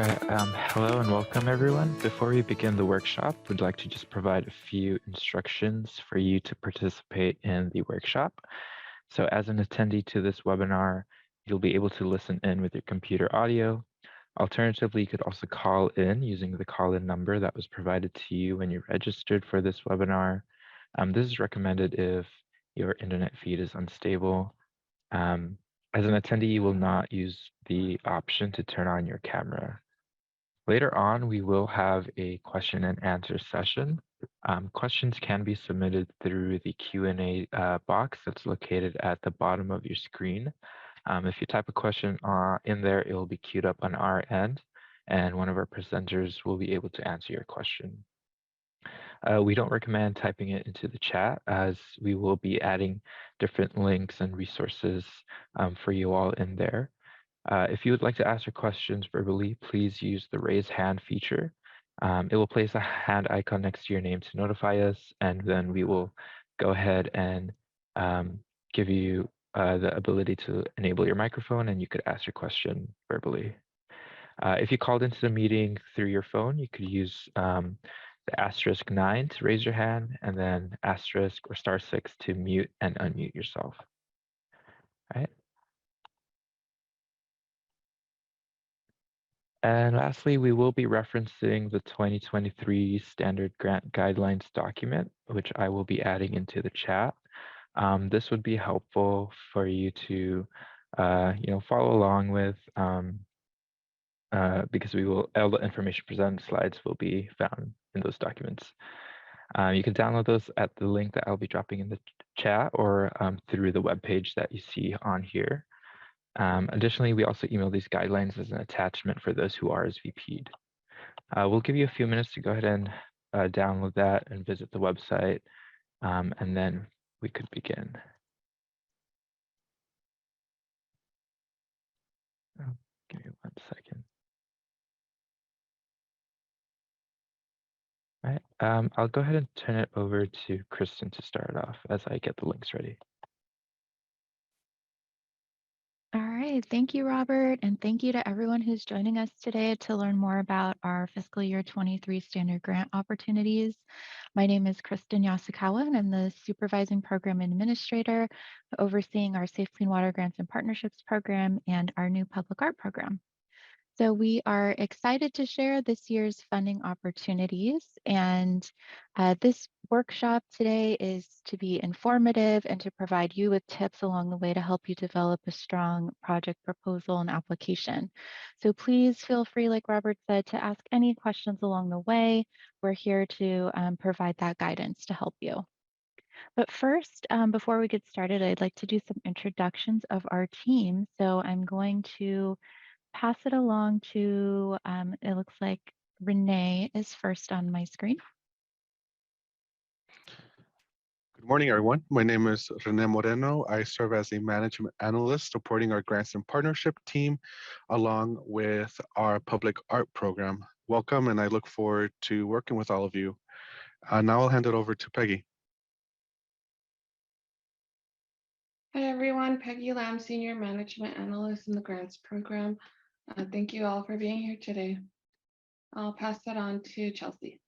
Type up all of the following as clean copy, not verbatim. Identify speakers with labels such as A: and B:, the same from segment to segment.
A: Hello and welcome everyone. Before we begin the workshop, we'd like to just provide a few instructions for you to participate in the workshop. So as an attendee to this webinar, you'll be able to listen in with your computer audio. Alternatively, you could also call in using the call-in number that was provided to you when you registered for this webinar. This is recommended if your internet feed is unstable. As an attendee, you will not use the option to turn on your camera. Later on, we will have a question and answer session. Questions can be submitted through the Q&A box that's located at the bottom of your screen. If you type a question in there, it will be queued up on our end, and one of our presenters will be able to answer your question. We don't recommend typing it into the chat, as we will be adding different links and resources for you all in there. If you would like to ask your questions verbally, please use the raise hand feature. It will place a hand icon next to your name to notify us, and then we will go ahead and give you the ability to enable your microphone, and you could ask your question verbally. If you called into the meeting through your phone, you could use the *9 to raise your hand, and then * or *6 to mute and unmute yourself. All right. And lastly, we will be referencing the 2023 Standard Grant Guidelines document, which I will be adding into the chat. This would be helpful for you to, follow along with, because all the information presented slides will be found in those documents. You can download those at the link that I'll be dropping in the chat, or through the webpage that you see on here. Additionally, we also email these guidelines as an attachment for those who RSVP'd. We'll give you a few minutes to go ahead and download that and visit the website, and then we could begin. Oh, give me 1 second. All right, I'll go ahead and turn it over to Kristen to start off as I get the links ready.
B: All right, thank you, Robert, and thank you to everyone who's joining us today to learn more about our fiscal year 23 standard grant opportunities. My name is Kristen Yasukawa, and I'm the Supervising Program Administrator overseeing our Safe Clean Water Grants and Partnerships Program and our new Public Art Program. So we are excited to share this year's funding opportunities, and this workshop today is to be informative and to provide you with tips along the way to help you develop a strong project proposal and application. So please feel free, like Robert said, to ask any questions along the way. We're here to provide that guidance to help you. But first, before we get started, I'd like to do some introductions of our team. So I'm going to pass it along to, it looks like Renee is first on my screen.
C: Good morning, everyone. My name is Rene Moreno. I serve as a management analyst supporting our grants and partnership team, along with our public art program. Welcome, and I look forward to working with all of you. Now I'll hand it over to Peggy.
D: Hi, everyone. Peggy Lamb, Senior Management Analyst in the Grants Program. Thank you all for being here today. I'll pass that on to Chelsea.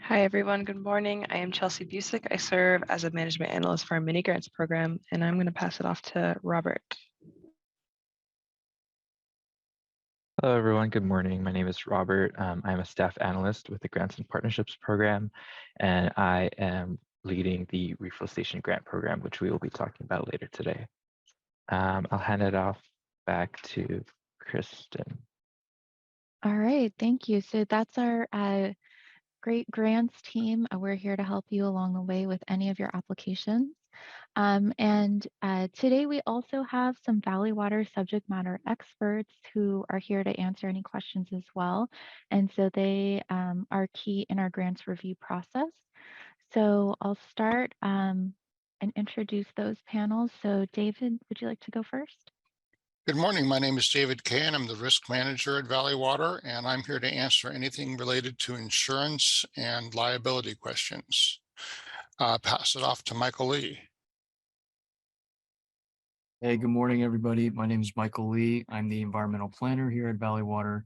E: Hi, everyone. Good morning. I am Chelsea Busick. I serve as a management analyst for our mini grants program, and I'm going to pass it off to Robert.
A: Hello, everyone. Good morning. My name is Robert. I'm a staff analyst with the Grants and Partnerships program, and I am leading the Reforestation Grant Program, which we will be talking about later today. I'll hand it off back to Kristen.
B: All right, thank you. So that's our great grants team. We're here to help you along the way with any of your applications. And today we also have some Valley Water subject matter experts who are here to answer any questions as well. And so they are key in our grants review process. So I'll start and introduce those panels. So David, would you like to go first?
F: Good morning. My name is David Kay, and I'm the risk manager at Valley Water, and I'm here to answer anything related to insurance and liability questions. Pass it off to Michael Lee.
G: Hey, good morning, everybody. My name is Michael Lee. I'm the environmental planner here at Valley Water,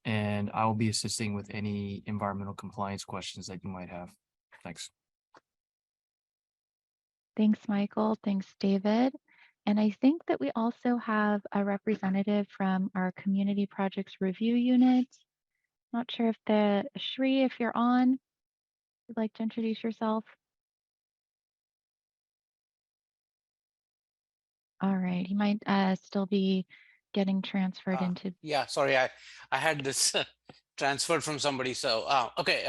G: and I will be assisting with any environmental compliance questions that you might have. Thanks.
B: Thanks, Michael. Thanks, David. And I think that we also have a representative from our community projects review unit. Not sure if Shri, if you're on, you'd like to introduce yourself. All right, he might still be getting transferred into.
H: Yeah, sorry, I had this transferred from somebody. So okay,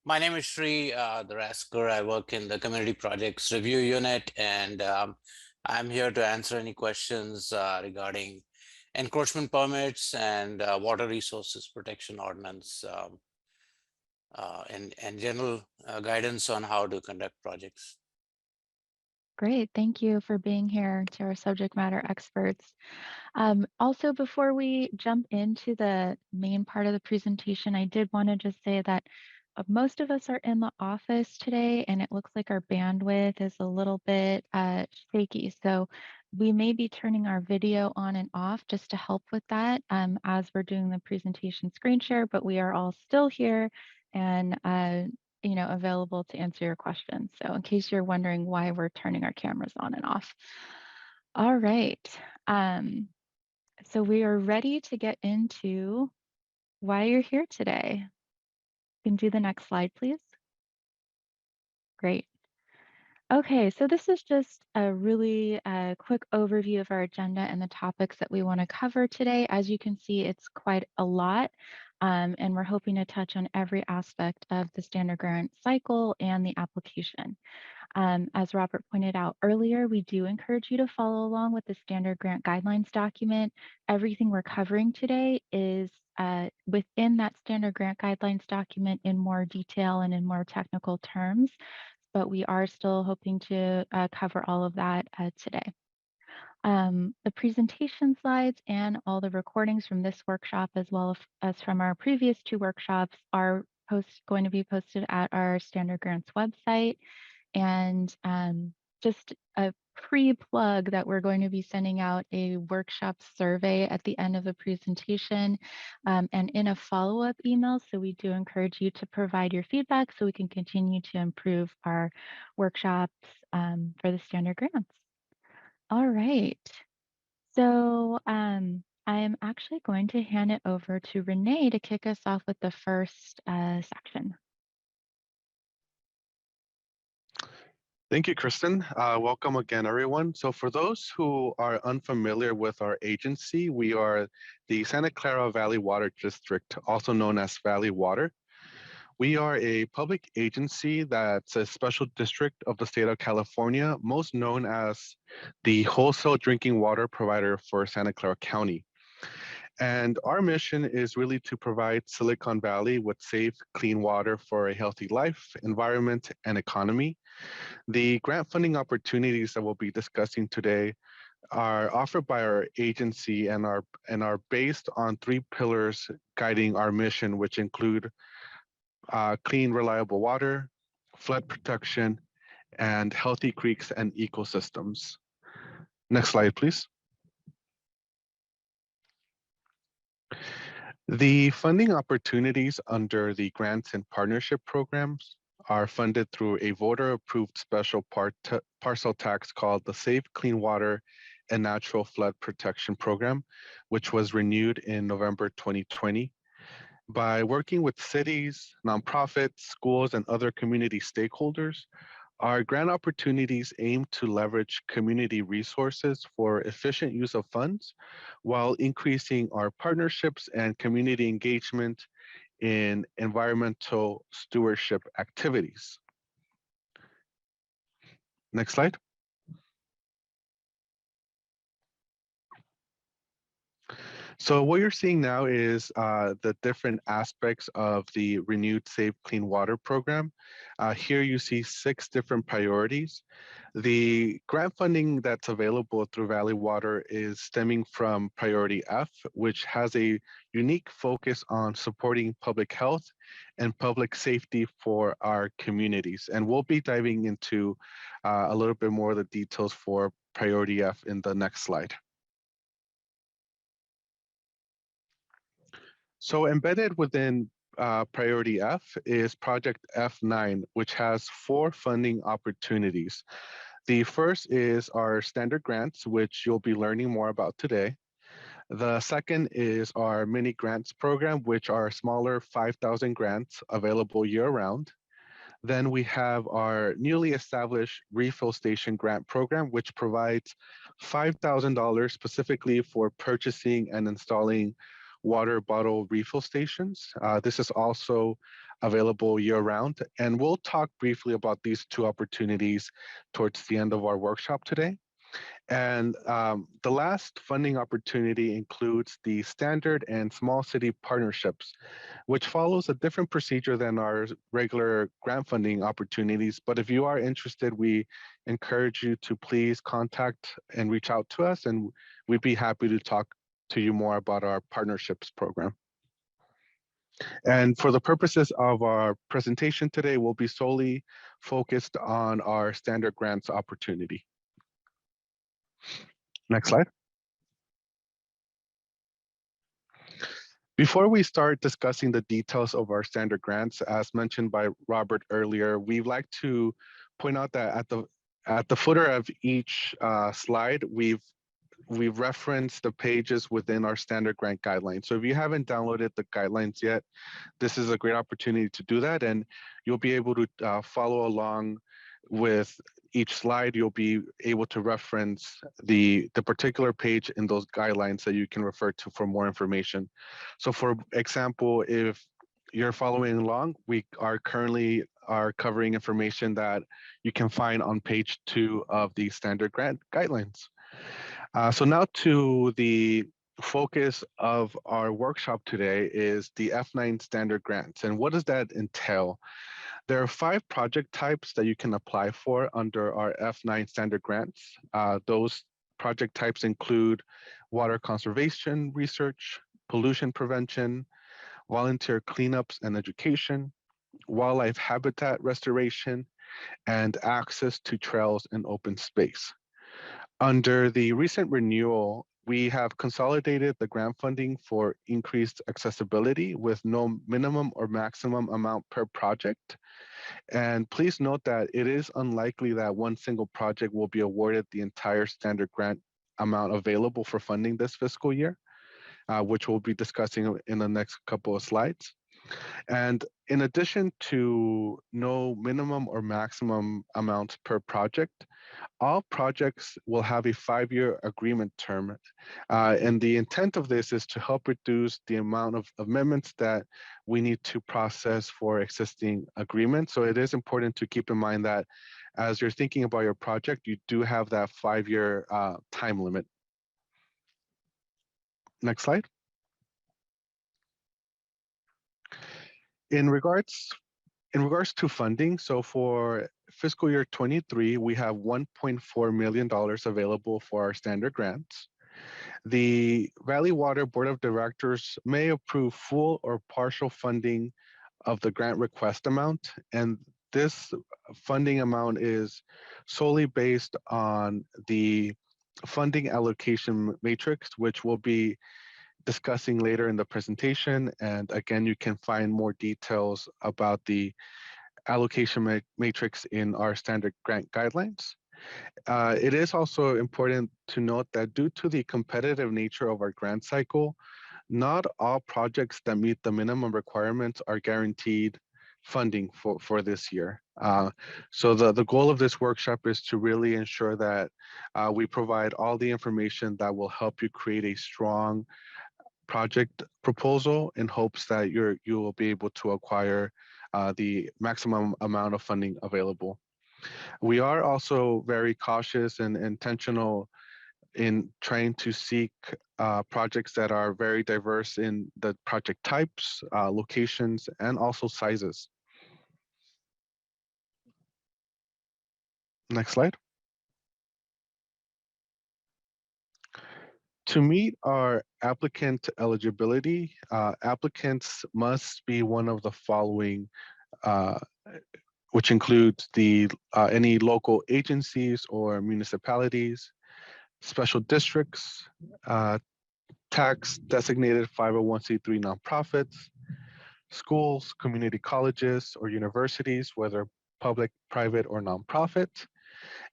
H: my name is Shri Daraskar. I work in the community projects review unit, and I'm here to answer any questions regarding encroachment permits and water resources protection ordinance, and general guidance on how to conduct projects.
B: Great, thank you for being here to our subject matter experts. Also, before we jump into the main part of the presentation, I did want to just say that most of us are in the office today, and it looks like our bandwidth is a little bit shaky. So we may be turning our video on and off just to help with that as we're doing the presentation screen share, but we are all still here and available to answer your questions. So in case you're wondering why we're turning our cameras on and off. All right. So we are ready to get into why you're here today. You can do the next slide, please. Great. Okay, so this is just a really quick overview of our agenda and the topics that we want to cover today. As you can see, it's quite a lot, and we're hoping to touch on every aspect of the standard grant cycle and the application. As Robert pointed out earlier, we do encourage you to follow along with the standard grant guidelines document. Everything we're covering today is within that standard grant guidelines document in more detail and in more technical terms, but we are still hoping to cover all of that today. The presentation slides and all the recordings from this workshop, as well as from our previous two workshops, are going to be posted at our standard grants website. And just a pre-plug that we're going to be sending out a workshop survey at the end of the presentation and in a follow-up email. So we do encourage you to provide your feedback so we can continue to improve our workshops for the standard grants. All right. So I am actually going to hand it over to Renee to kick us off with the first section.
C: Thank you, Kristen. Welcome again, everyone. So for those who are unfamiliar with our agency, we are the Santa Clara Valley Water District, also known as Valley Water. We are a public agency that's a special district of the state of California, most known as the wholesale drinking water provider for Santa Clara County. And our mission is really to provide Silicon Valley with safe, clean water for a healthy life, environment, and economy. The grant funding opportunities that we'll be discussing today are offered by our agency and are based on three pillars guiding our mission, which include clean, reliable water, flood protection, and healthy creeks and ecosystems. Next slide, please. The funding opportunities under the grants and partnership programs are funded through a voter-approved special parcel tax called the Safe Clean Water and Natural Flood Protection Program, which was renewed in November 2020. By working with cities, nonprofits, schools, and other community stakeholders, our grant opportunities aim to leverage community resources for efficient use of funds while increasing our partnerships and community engagement in environmental stewardship activities. Next slide. So what you're seeing now is the different aspects of the Renewed Safe Clean Water program. Here you see 6 different priorities. The grant funding that's available through Valley Water is stemming from priority F, which has a unique focus on supporting public health and public safety for our communities. And we'll be diving into a little bit more of the details for priority F in the next slide. So embedded within priority F is project F9, which has 4 funding opportunities. The first is our standard grants, which you'll be learning more about today. The second is our mini grants program, which are smaller 5,000 grants available year round. Then we have our newly established refill station grant program, which provides $5,000 specifically for purchasing and installing water bottle refill stations. This is also available year round. And we'll talk briefly about these 2 opportunities towards the end of our workshop today. And the last funding opportunity includes the standard and small city partnerships, which follows a different procedure than our regular grant funding opportunities. But if you are interested, we encourage you to please contact and reach out to us, and we'd be happy to talk to you more about our partnerships program. And for the purposes of our presentation today, we'll be solely focused on our standard grants opportunity. Next slide. Before we start discussing the details of our standard grants, as mentioned by Robert earlier, we'd like to point out that at the footer of each slide, we've referenced the pages within our standard grant guidelines. So if you haven't downloaded the guidelines yet, this is a great opportunity to do that, and you'll be able to follow along with each slide. You'll be able to reference the particular page in those guidelines that you can refer to for more information. So for example, if you're following along, we are currently covering information that you can find on page 2 of the standard grant guidelines. So now to the focus of our workshop today is the F9 standard grants. And what does that entail? There are 5 project types that you can apply for under our F9 standard grants. Those project types include water conservation research, pollution prevention, volunteer cleanups and education, wildlife habitat restoration, and access to trails and open space. Under the recent renewal, we have consolidated the grant funding for increased accessibility with no minimum or maximum amount per project. And please note that it is unlikely that one single project will be awarded the entire standard grant amount available for funding this fiscal year, which we'll be discussing in the next couple of slides. And in addition to no minimum or maximum amounts per project, all projects will have a 5-year agreement term. And the intent of this is to help reduce the amount of amendments that we need to process for existing agreements. So it is important to keep in mind that as you're thinking about your project, you do have that 5-year time limit. Next slide. In regards to funding, so for fiscal year 23, we have $1.4 million available for our standard grants. The Valley Water Board of Directors may approve full or partial funding of the grant request amount, and this funding amount is solely based on the funding allocation matrix, which we'll be discussing later in the presentation. And again, you can find more details about the allocation matrix in our standard grant guidelines. It is also important to note that due to the competitive nature of our grant cycle, not all projects that meet the minimum requirements are guaranteed funding for this year. So the goal of this workshop is to really ensure that we provide all the information that will help you create a strong project proposal in hopes that you will be able to acquire the maximum amount of funding available. We are also very cautious and intentional in trying to seek projects that are very diverse in the project types, locations, and also sizes. Next slide. To meet our applicant eligibility, applicants must be one of the following, which includes any local agencies or municipalities, special districts, tax designated 501c3 nonprofits, schools, community colleges, or universities, whether public, private, or nonprofit.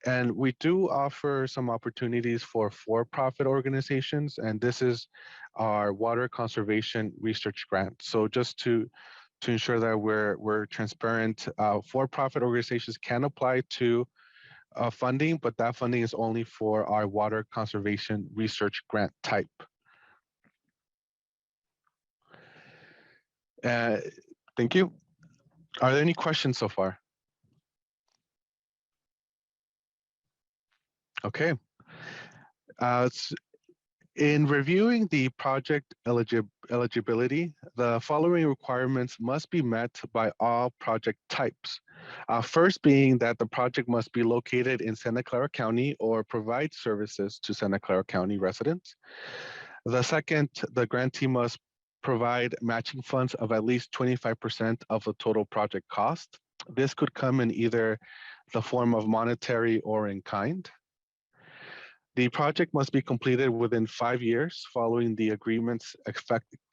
C: And we do offer some opportunities for-profit organizations, and this is our water conservation research grant. So just to ensure that we're transparent, for-profit organizations can apply to funding, but that funding is only for our water conservation research grant type. Thank you. Are there any questions so far? Okay. In reviewing the project eligibility, the following requirements must be met by all project types. First being that the project must be located in Santa Clara County or provide services to Santa Clara County residents. The second, the grantee must provide matching funds of at least 25% of the total project cost. This could come in either the form of monetary or in kind. The project must be completed within 5 years following the agreement's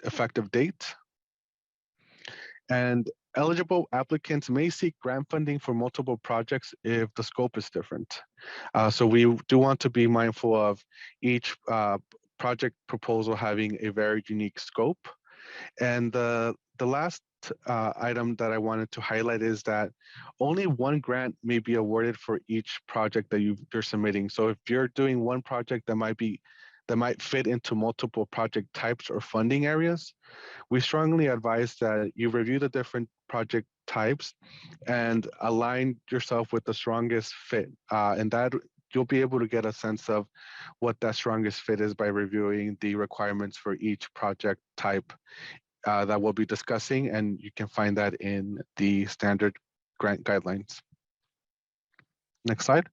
C: effective date. And eligible applicants may seek grant funding for multiple projects if the scope is different. So we do want to be mindful of each project proposal having a very unique scope. And the last item that I wanted to highlight is that only one grant may be awarded for each project that you're submitting. So if you're doing one project that might fit into multiple project types or funding areas, we strongly advise that you review the different project types and align yourself with the strongest fit. And that you'll be able to get a sense of what that strongest fit is by reviewing the requirements for each project type that we'll be discussing, and you can find that in the standard grant guidelines. Next slide.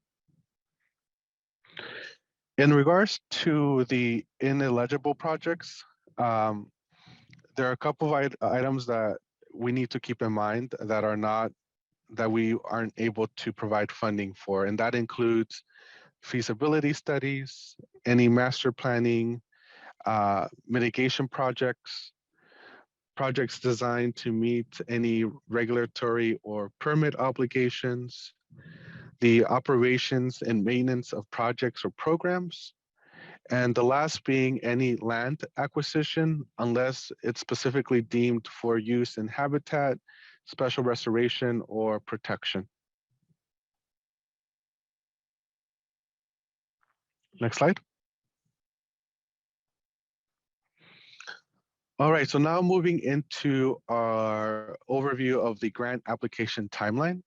C: In regards to the ineligible projects, there are a couple of items that we need to keep in mind that we aren't able to provide funding for, and that includes feasibility studies, any master planning, mitigation projects designed to meet any regulatory or permit obligations, the operations and maintenance of projects or programs, and the last being any land acquisition unless it's specifically deemed for use in habitat, special restoration, or protection. Next slide. All right, so now moving into our overview of the grant application timeline.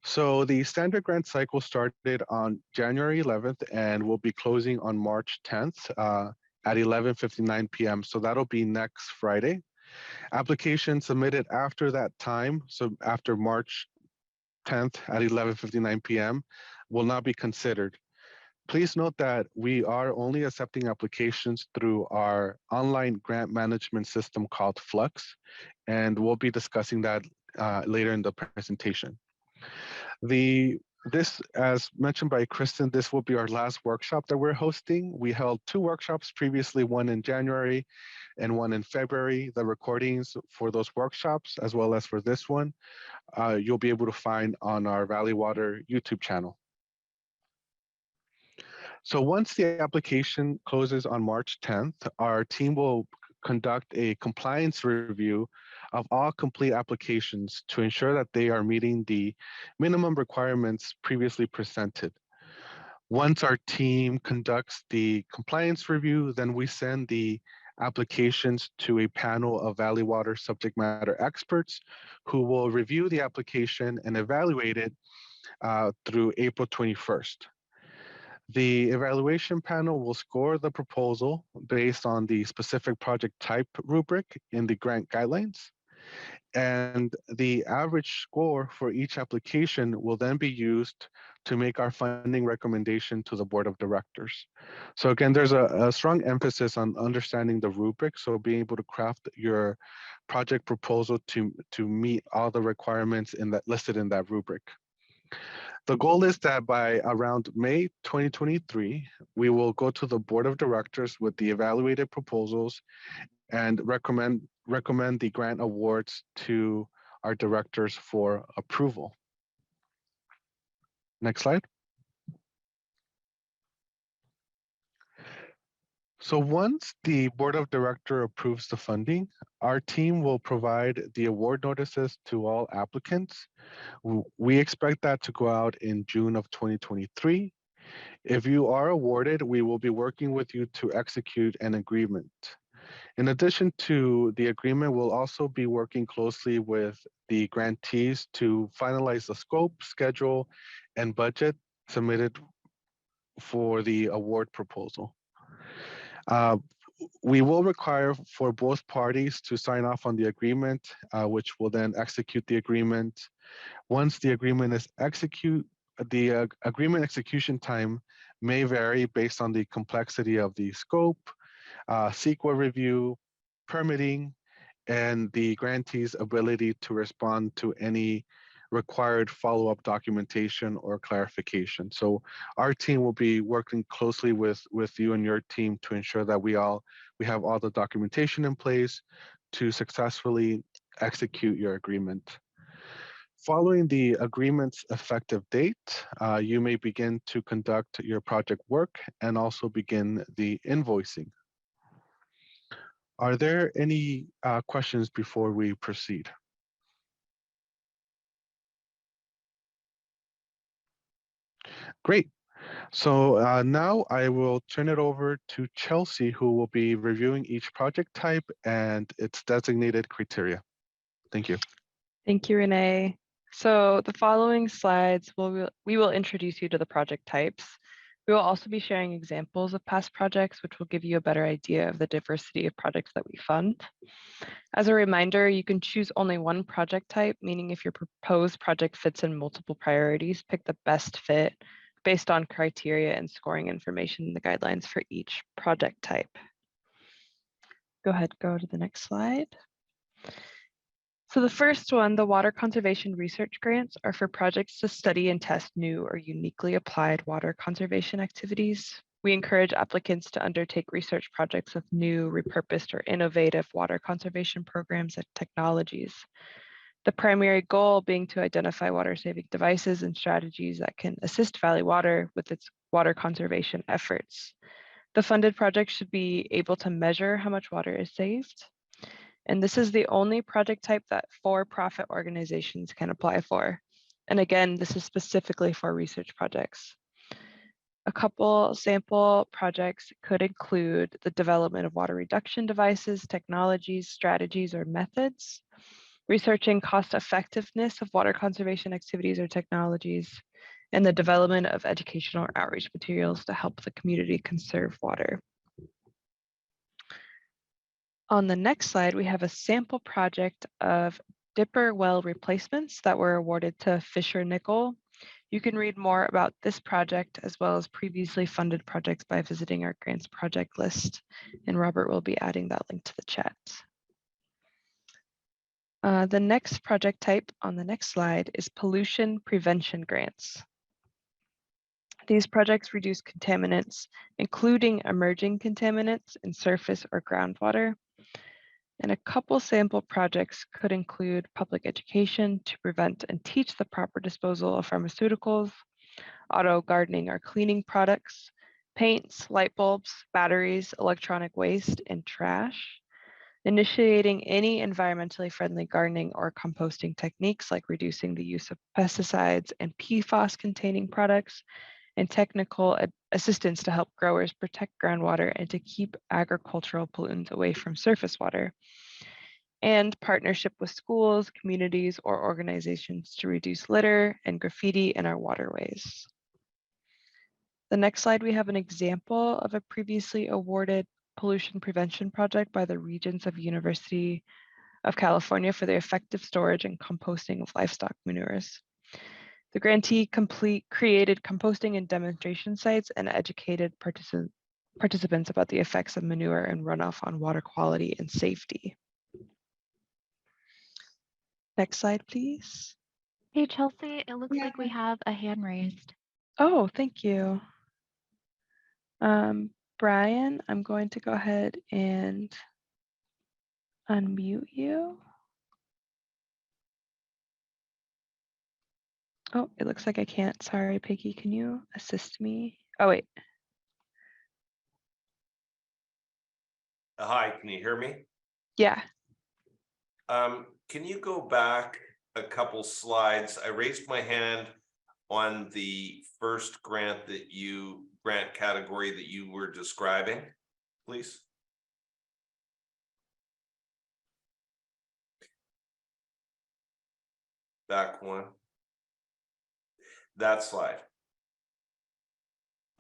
C: So the standard grant cycle started on January 11th and will be closing on March 10th at 11:59 p.m. So that'll be next Friday. Applications submitted after that time, so after March 10th at 11:59 p.m. will not be considered. Please note that we are only accepting applications through our online grant management system called Flux, and we'll be discussing that later in the presentation. This, as mentioned by Kristen, this will be our last workshop that we're hosting. We held 2 workshops previously, one in January and one in February. The recordings for those workshops, as well as for this one, you'll be able to find on our Valley Water YouTube channel. So once the application closes on March 10th, our team will conduct a compliance review of all complete applications to ensure that they are meeting the minimum requirements previously presented. Once our team conducts the compliance review, then we send the applications to a panel of Valley Water subject matter experts who will review the application and evaluate it through April 21st. The evaluation panel will score the proposal based on the specific project type rubric in the grant guidelines. And the average score for each application will then be used to make our funding recommendation to the board of directors. So again, there's a strong emphasis on understanding the rubric. So being able to craft your project proposal to meet all the requirements in that listed in that rubric. The goal is that by around May 2023, we will go to the board of directors with the evaluated proposals and recommend the grant awards to our directors for approval. Next slide. So once the board of director approves the funding, our team will provide the award notices to all applicants. We expect that to go out in June of 2023. If you are awarded, we will be working with you to execute an agreement. In addition to the agreement, we'll also be working closely with the grantees to finalize the scope, schedule, and budget submitted for the award proposal. We will require for both parties to sign off on the agreement, which will then execute the agreement. Once the agreement is executed, the agreement execution time may vary based on the complexity of the scope, CEQA review, permitting, and the grantee's ability to respond to any required follow-up documentation or clarification. So our team will be working closely with you and your team to ensure that we have all the documentation in place to successfully execute your agreement. Following the agreement's effective date, you may begin to conduct your project work and also begin the invoicing. Are there any questions before we proceed? Great. So now I will turn it over to Chelsea, who will be reviewing each project type and its designated criteria. Thank you.
E: Thank you, Renee. So the following slides, we will introduce you to the project types. We will also be sharing examples of past projects, which will give you a better idea of the diversity of projects that we fund. As a reminder, you can choose only one project type, meaning if your proposed project fits in multiple priorities, pick the best fit based on criteria and scoring information in the guidelines for each project type. Go ahead, go to the next slide. So the first one, the water conservation research grants, are for projects to study and test new or uniquely applied water conservation activities. We encourage applicants to undertake research projects with new, repurposed, or innovative water conservation programs and technologies. The primary goal being to identify water-saving devices and strategies that can assist Valley Water with its water conservation efforts. The funded project should be able to measure how much water is saved. And this is the only project type that for-profit organizations can apply for. And again, this is specifically for research projects. A couple sample projects could include the development of water reduction devices, technologies, strategies, or methods, researching cost effectiveness of water conservation activities or technologies, and the development of educational or outreach materials to help the community conserve water. On the next slide, we have a sample project of dipper well replacements that were awarded to Fisher Nickel. You can read more about this project as well as previously funded projects by visiting our grants project list, and Robert will be adding that link to the chat. The next project type on the next slide is pollution prevention grants. These projects reduce contaminants, including emerging contaminants in surface or groundwater. And a couple sample projects could include public education to prevent and teach the proper disposal of pharmaceuticals, auto gardening or cleaning products, paints, light bulbs, batteries, electronic waste, and trash. Initiating any environmentally friendly gardening or composting techniques like reducing the use of pesticides and PFAS containing products, and technical assistance to help growers protect groundwater and to keep agricultural pollutants away from surface water, and partnership with schools, communities, or organizations to reduce litter and graffiti in our waterways. The next slide, we have an example of a previously awarded pollution prevention project by the Regents of University of California for the effective storage and composting of livestock manures. The grantee created composting and demonstration sites and educated participants about the effects of manure and runoff on water quality and safety. Next slide, please.
B: Hey, Chelsea, it looks like we have a hand raised.
E: Oh, thank you. Brian, I'm going to go ahead and unmute you. Oh, it looks like I can't. Sorry, Peggy, can you assist me? Oh, wait.
I: Hi, can you hear me?
E: Yeah.
I: Can you go back a couple slides? I raised my hand on the first grant category that you were describing, please. Back one. That slide.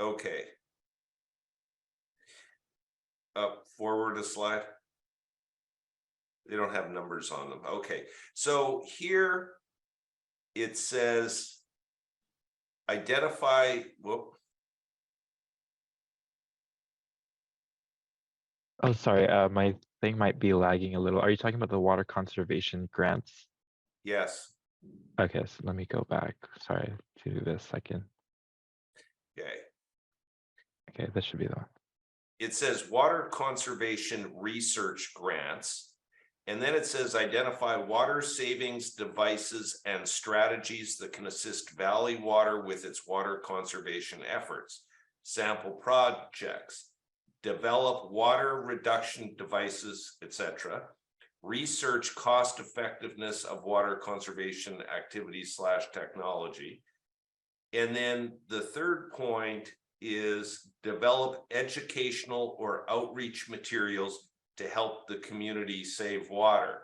I: Okay. Up forward a slide. They don't have numbers on them. Okay. So here it says identify, whoop.
A: Oh, sorry, my thing might be lagging a little. Are you talking about the water conservation grants?
I: Yes.
A: Okay, so let me go back. Sorry to do this second.
I: Okay.
A: Okay, this should be the one.
I: It says water conservation research grants. And then it says identify water savings devices and strategies that can assist Valley Water with its water conservation efforts. Sample projects, develop water reduction devices, etc. Research cost effectiveness of water conservation activities / technology. And then the third point is develop educational or outreach materials to help the community save water.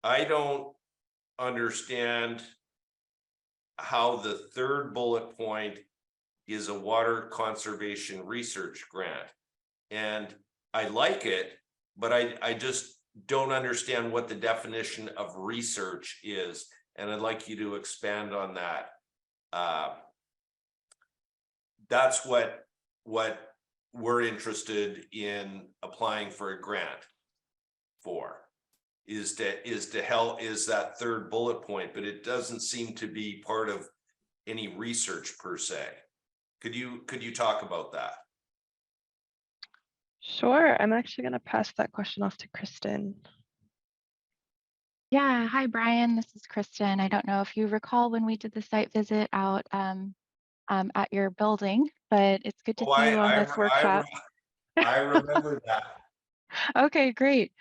I: I don't understand how the third bullet point is a water conservation research grant. And I like it, but I just don't understand what the definition of research is. And I'd like you to expand on that. That's what we're interested in applying for a grant for, is to help, is that third bullet point, but it doesn't seem to be part of any research per se. Could you talk about that?
E: Sure. I'm actually going to pass that question off to Kristen.
B: Yeah, hi, Brian. This is Kristen. I don't know if you recall when we did the site visit out at your building, but it's good to see you on this workshop.
I: I remember that.
B: Okay, great.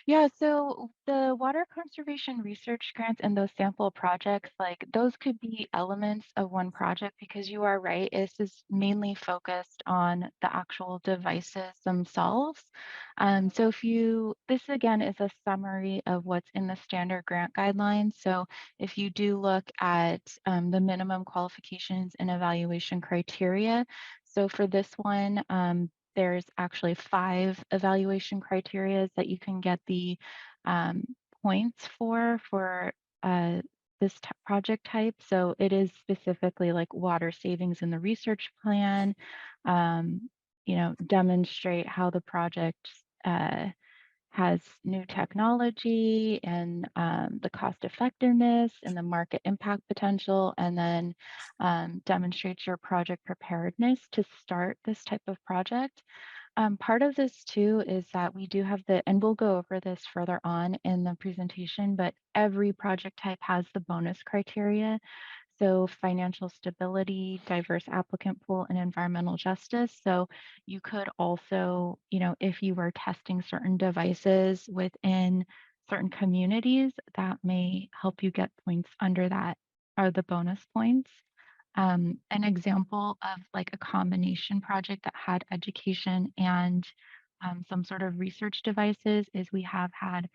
B: Yeah, so the water conservation research grants and those sample projects, like those could be elements of one project, because you are right, this is mainly focused on the actual devices themselves. So this again is a summary of what's in the standard grant guidelines. So if you do look at the minimum qualifications and evaluation criteria, so for this one, there's actually 5 evaluation criteria that you can get the points for this project type. So it is specifically like water savings in the research plan, demonstrate how the project has new technology and the cost effectiveness and the market impact potential, and then demonstrates your project preparedness to start this type of project. Part of this too is that we do have and we'll go over this further on in the presentation, but every project type has the bonus criteria. So financial stability, diverse applicant pool, and environmental justice. So you could also, if you were testing certain devices within certain communities, that may help you get points under that, are the bonus points. An example of like a combination project that had education and some sort of research devices is we have had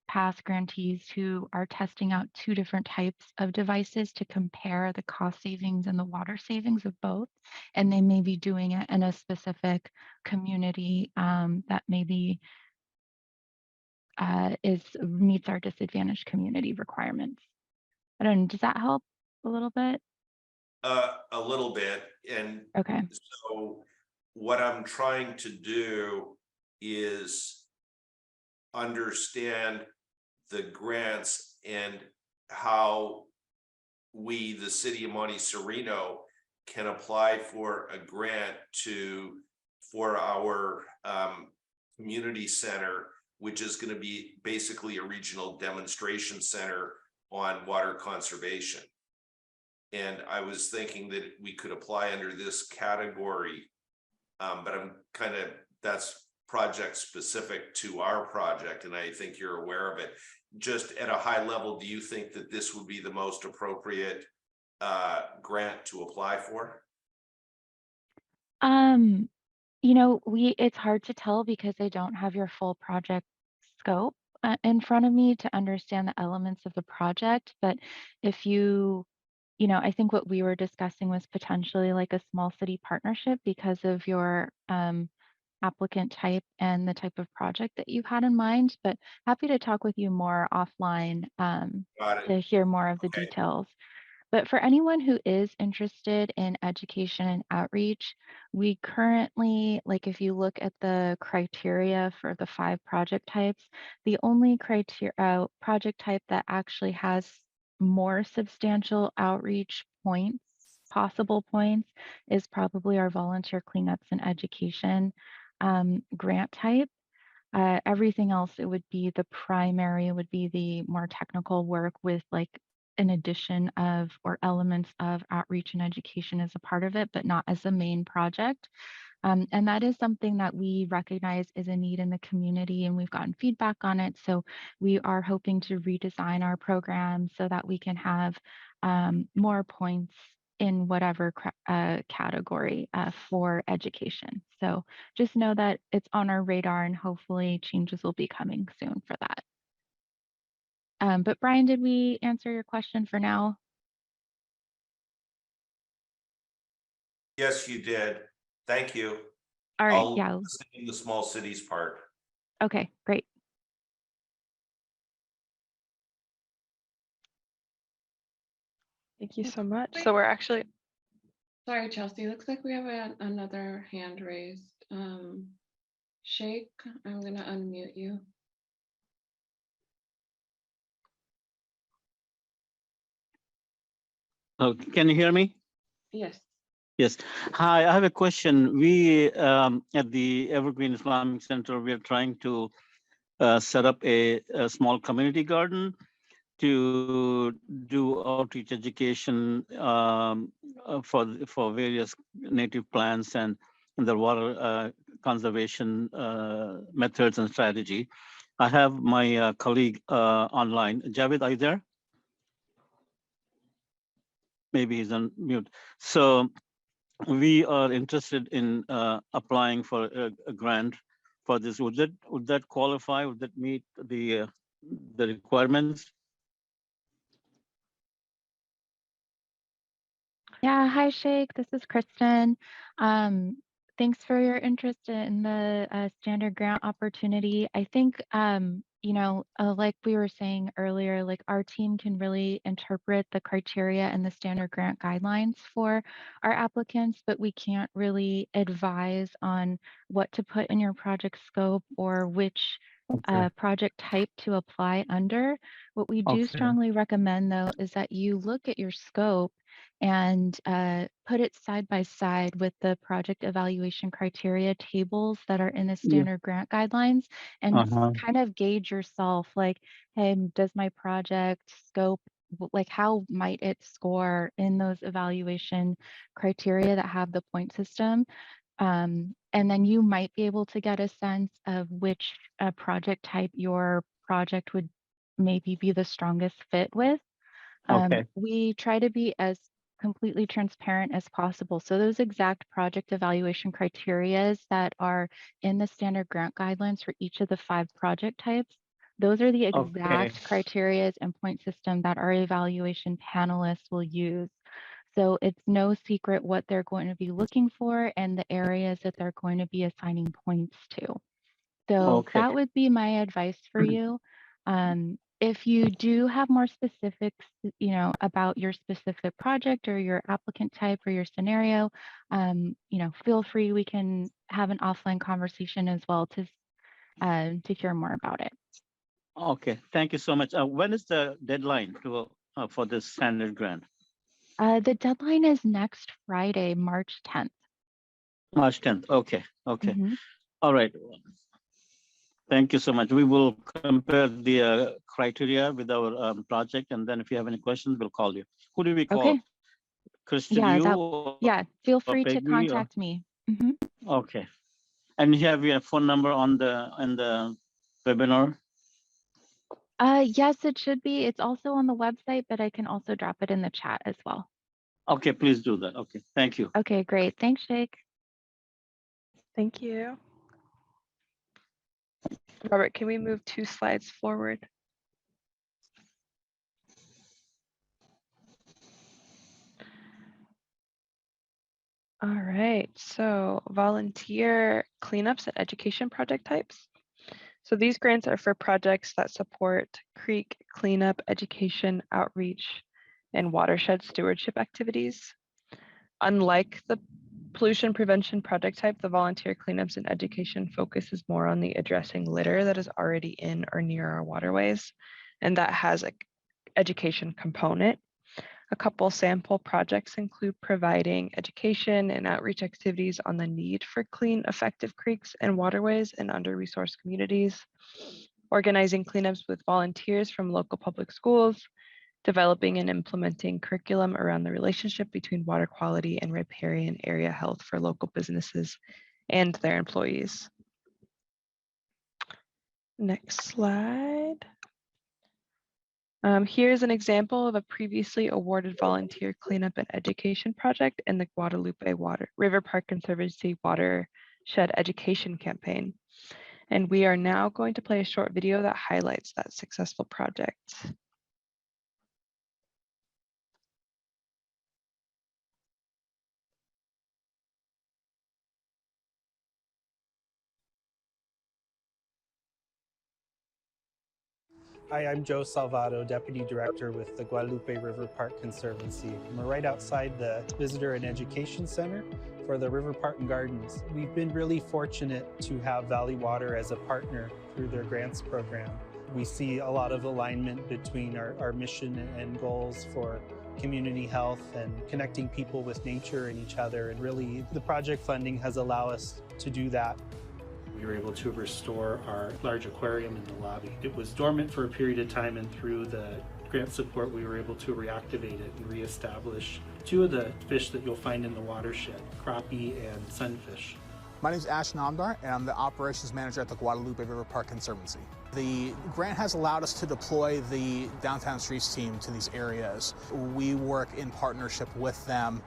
B: past grantees who are testing out 2 different types of devices to compare the cost savings and the water savings of both. And they may be doing it in a specific community that maybe meets our disadvantaged community requirements. I don't know, does that help a little bit?
I: A little bit. And
B: Okay.
I: so what I'm trying to do is understand the grants and how we, the city of Monte Sereno, can apply for a grant for our community center, which is going to be basically a regional demonstration center on water conservation. And I was thinking that we could apply under this category, but that's project specific to our project, and I think you're aware of it. Just at a high level, do you think that this would be the most appropriate grant to apply for?
B: You know, it's hard to tell because I don't have your full project scope in front of me to understand the elements of the project. But if you know, I think what we were discussing was potentially like a small city partnership because of your applicant type and the type of project that you had in mind. But happy to talk with you more offline
I: Got it.
B: to hear more of the
I: Okay.
B: details. But for anyone who is interested in education and outreach, we currently, like if you look at the criteria for the 5 project types, the only project type that actually has more substantial outreach points, possible points, is probably our volunteer cleanups and education grant type. Everything else, it would be the primary, would be the more technical work with like an addition of or elements of outreach and education as a part of it, but not as the main project. And that is something that we recognize is a need in the community, and we've gotten feedback on it. So we are hoping to redesign our program so that we can have more points in whatever category for education. So just know that it's on our radar and hopefully changes will be coming soon for that. But Brian, did we answer your question for now?
I: Yes, you did. Thank you.
B: All right,
I: I'll
B: yeah.
I: listen in the small cities part.
B: Okay, great.
E: Thank you so much. So we're actually,
D: Sorry, Chelsea, looks like we have another hand raised. Shake, I'm gonna unmute you.
J: Oh, can you hear me?
D: Yes.
J: Yes. Hi, I have a question. We at the Evergreen Islamic Center, we are trying to set up a small community garden to do outreach education for various native plants and the water conservation methods and strategy. I have my colleague online. Javed, are you there? Maybe he's on mute. So we are interested in applying for a grant for this. Would that qualify? Would that meet the requirements?
B: Yeah, hi Shake, this is Kristen. Thanks for your interest in the standard grant opportunity. I think, you know, like we were saying earlier, like our team can really interpret the criteria and the standard grant guidelines for our applicants, but we can't really advise on what to put in your project scope or which project type to apply under. What we do strongly recommend though is that you look at your scope and put it side by side with the project evaluation criteria tables that are in the standard grant guidelines and kind of gauge yourself like, hey, does my project scope, like how might it score in those evaluation criteria that have the point system? And then you might be able to get a sense of which project type your project would maybe be the strongest fit with. We try to be as completely transparent as possible. So those exact project evaluation criterias that are in the standard grant guidelines for each of the 5 project types Those are the
J: Okay.
B: exact criteria and point system that our evaluation panelists will use. So it's no secret what they're going to be looking for and the areas that they're going to be assigning points to. So
J: Okay.
B: that would be my advice for you. If you do have more specifics, about your specific project or your applicant type or your scenario, feel free. We can have an offline conversation as well to hear more about it.
J: Okay, thank you so much. When is the deadline for this standard grant?
B: The deadline is next Friday, March 10th.
J: March 10th. Okay.
B: Mhm.
J: All right. Thank you so much. We will compare the criteria with our project, and then if you have any questions, we'll call you. Who do we call?
B: Okay.
J: Kristen,
B: Yeah,
J: you?
B: feel
J: or
B: free to
J: Peggy, or-
B: contact me. Mhm.
J: Okay. And you have your phone number on the webinar?
B: Yes, it should be. It's also on the website, but I can also drop it in the chat as well.
J: Okay, please do that. Okay, thank you.
B: Okay, great. Thanks, Shake.
E: Thank you. Robert, can we move 2 slides forward? All right, so volunteer cleanups and education project types. So these grants are for projects that support creek cleanup, education, outreach, and watershed stewardship activities. Unlike the pollution prevention project type, the volunteer cleanups and education focuses more on the addressing litter that is already in or near our waterways, and that has an education component. A couple sample projects include providing education and outreach activities on the need for clean, effective creeks and waterways in under-resourced communities, organizing cleanups with volunteers from local public schools, developing and implementing curriculum around the relationship between water quality and riparian area health for local businesses and their employees. Next slide. Here's an example of a previously awarded volunteer cleanup and education project in the Guadalupe River Park Conservancy Watershed Education Campaign. And we are now going to play a short video that highlights that successful project.
K: Hi, I'm Joe Salvato, Deputy Director with the Guadalupe River Park Conservancy. We're right outside the Visitor and Education Center for the River Park and Gardens. We've been really fortunate to have Valley Water as a partner through their grants program. We see a lot of alignment between our mission and goals for community health and connecting people with nature and each other. And really, the project funding has allowed us to do that.
L: We were able to restore our large aquarium in the lobby. It was dormant for a period of time, and through the grant support, we were able to reactivate it and reestablish 2 of the fish that you'll find in the watershed, crappie and sunfish.
M: My name is Ash Namdar, and I'm the Operations Manager at the Guadalupe River Park Conservancy. The grant has allowed us to deploy the Downtown Streets team to these areas. We work in partnership with them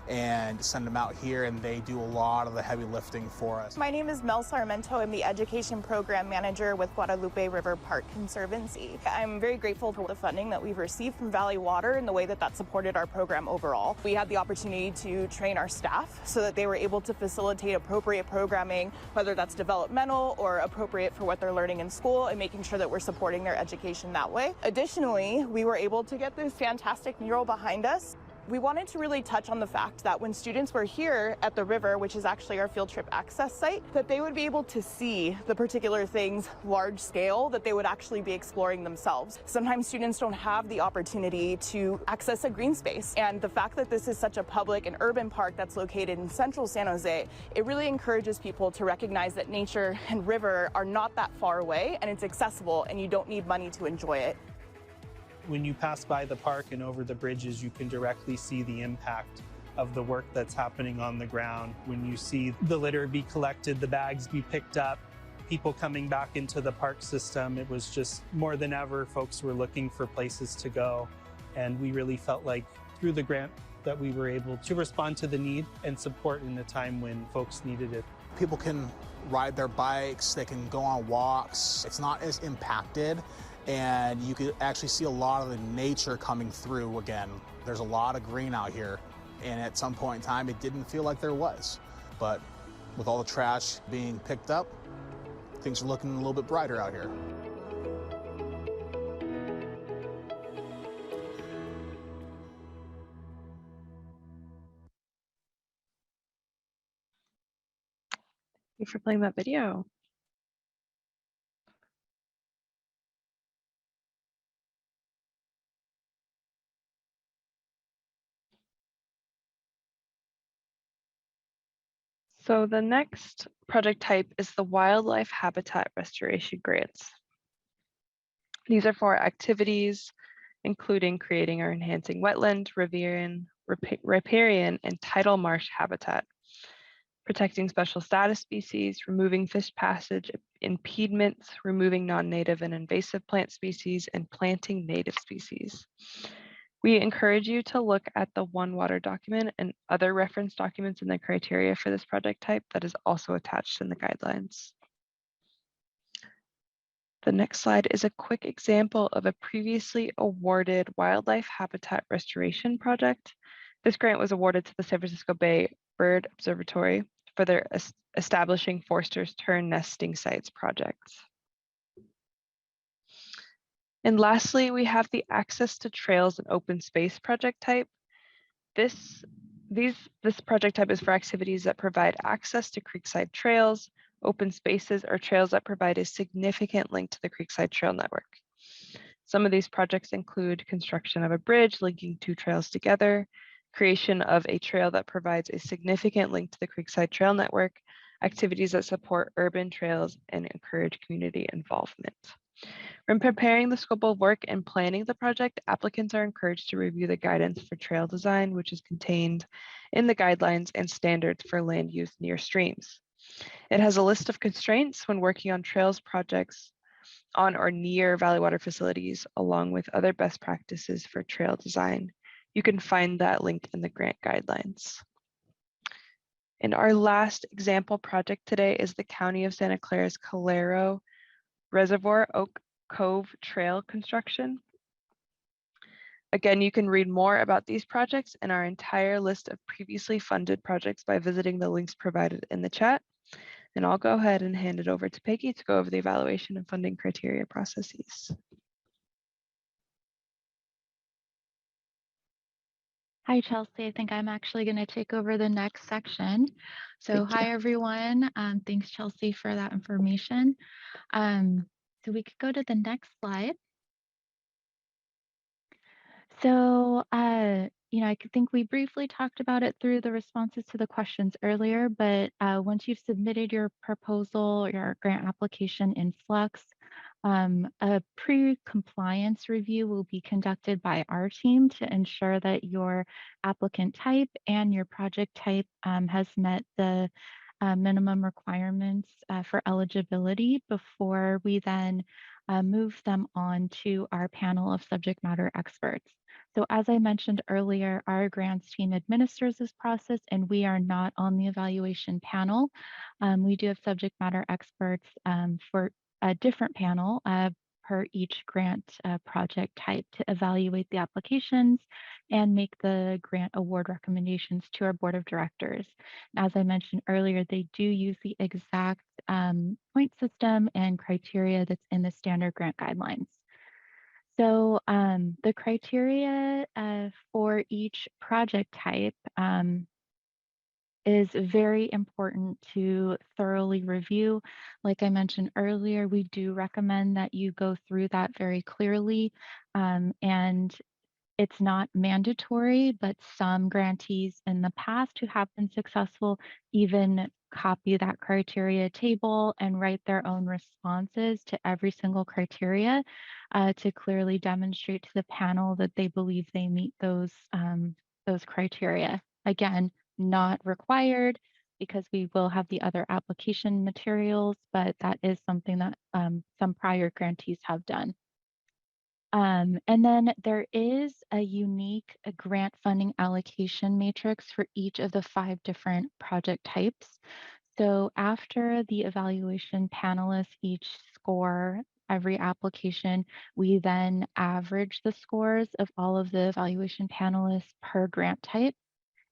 M: and send them out here, and they do a lot of the heavy lifting for us.
N: My name is Mel Sarmento. I'm the Education Program Manager with Guadalupe River Park Conservancy. I'm very grateful for the funding that we've received from Valley Water and the way that that supported our program overall. We had the opportunity to train our staff so that they were able to facilitate appropriate programming, whether that's developmental or appropriate for what they're learning in school, and making sure that we're supporting their education that way. Additionally, we were able to get this fantastic mural behind us. We wanted to really touch on the fact that when students were here at the river, which is actually our field trip access site, that they would be able to see the particular things large scale that they would actually be exploring themselves. Sometimes students don't have the opportunity to access a green space, and the fact that this is such a public and urban park that's located in central San Jose, it really encourages people to recognize that nature and river are not that far away, and it's accessible, and you don't need money to enjoy it.
K: When you pass by the park and over the bridges, you can directly see the impact of the work that's happening on the ground. When you see the litter be collected, the bags be picked up, people coming back into the park system, it was just more than ever, folks were looking for places to go. And we really felt like through the grant that we were able to respond to the need and support in a time when folks needed it
M: People can ride their bikes, they can go on walks. It's not as impacted, and you could actually see a lot of the nature coming through again. There's a lot of green out here, and at some point in time, it didn't feel like there was. But with all the trash being picked up, things are looking a little bit brighter out here.
E: Thank you for playing that video. So the next project type is the wildlife habitat restoration grants. These are for activities including creating or enhancing wetland, riparian, and tidal marsh habitat, protecting special status species, removing fish passage impediments, removing non-native and invasive plant species, and planting native species. We encourage you to look at the One Water document and other reference documents in the criteria for this project type that is also attached in the guidelines. The next slide is a quick example of a previously awarded wildlife habitat restoration project. This grant was awarded to the San Francisco Bay Bird Observatory for their establishing Forster's Tern nesting sites projects. And lastly, we have the access to trails and open space project type. This project type is for activities that provide access to creekside trails, open spaces, or trails that provide a significant link to the creekside trail network. Some of these projects include construction of a bridge linking two trails together, creation of a trail that provides a significant link to the creekside trail network, activities that support urban trails and encourage community involvement. When preparing the scope of work and planning the project, applicants are encouraged to review the guidance for trail design, which is contained in the guidelines and standards for land use near streams. It has a list of constraints when working on trails projects on or near valley water facilities, along with other best practices for trail design. You can find that linked in the grant guidelines. And our last example project today is the County of Santa Clara's Calero Reservoir Oak Cove Trail construction. Again, you can read more about these projects and our entire list of previously funded projects by visiting the links provided in the chat. And I'll go ahead and hand it over to Peggy to go over the evaluation and funding criteria processes.
B: Hi, Chelsea. I think I'm actually going to take over the next section. So hi, everyone. Thanks, Chelsea, for that information. So we could go to the next slide. So, I think we briefly talked about it through the responses to the questions earlier, but once you've submitted your proposal, your grant application in Flux, a pre-compliance review will be conducted by our team to ensure that your applicant type and your project type has met the minimum requirements for eligibility before we then move them on to our panel of subject matter experts. So as I mentioned earlier, our grants team administers this process and we are not on the evaluation panel. We do have subject matter experts for a different panel per each grant project type to evaluate the applications and make the grant award recommendations to our board of directors. As I mentioned earlier, they do use the exact point system and criteria that's in the standard grant guidelines. So the criteria for each project type is very important to thoroughly review. Like I mentioned earlier, we do recommend that you go through that very clearly, and it's not mandatory, but some grantees in the past who have been successful even copy that criteria table and write their own responses to every single criteria to clearly demonstrate to the panel that they believe they meet those criteria. Again, not required because we will have the other application materials, but that is something that some prior grantees have done. And then there is a unique grant funding allocation matrix for each of the 5 different project types. So after the evaluation panelists each score every application, we then average the scores of all of the evaluation panelists per grant type.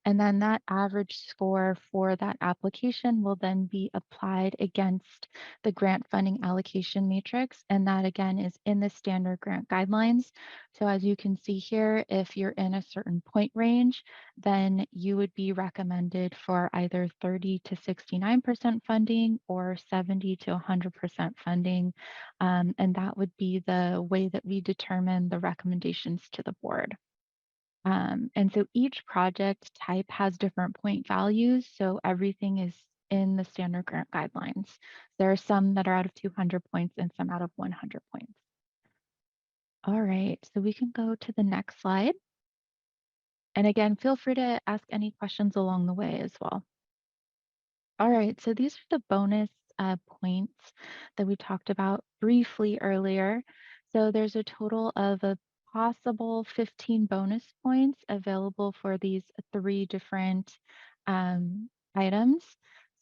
B: And then that average score for that application will then be applied against the grant funding allocation matrix. And that again is in the standard grant guidelines. So as you can see here, if you're in a certain point range, then you would be recommended for either 30 to 69% funding or 70 to 100% funding. And that would be the way that we determine the recommendations to the board. And so each project type has different point values. So everything is in the standard grant guidelines. There are some that are out of 200 points and some out of 100 points. All right, so we can go to the next slide. And again, feel free to ask any questions along the way as well. All right, so these are the bonus points that we talked about briefly earlier. So there's a total of a possible 15 bonus points available for these 3 different items.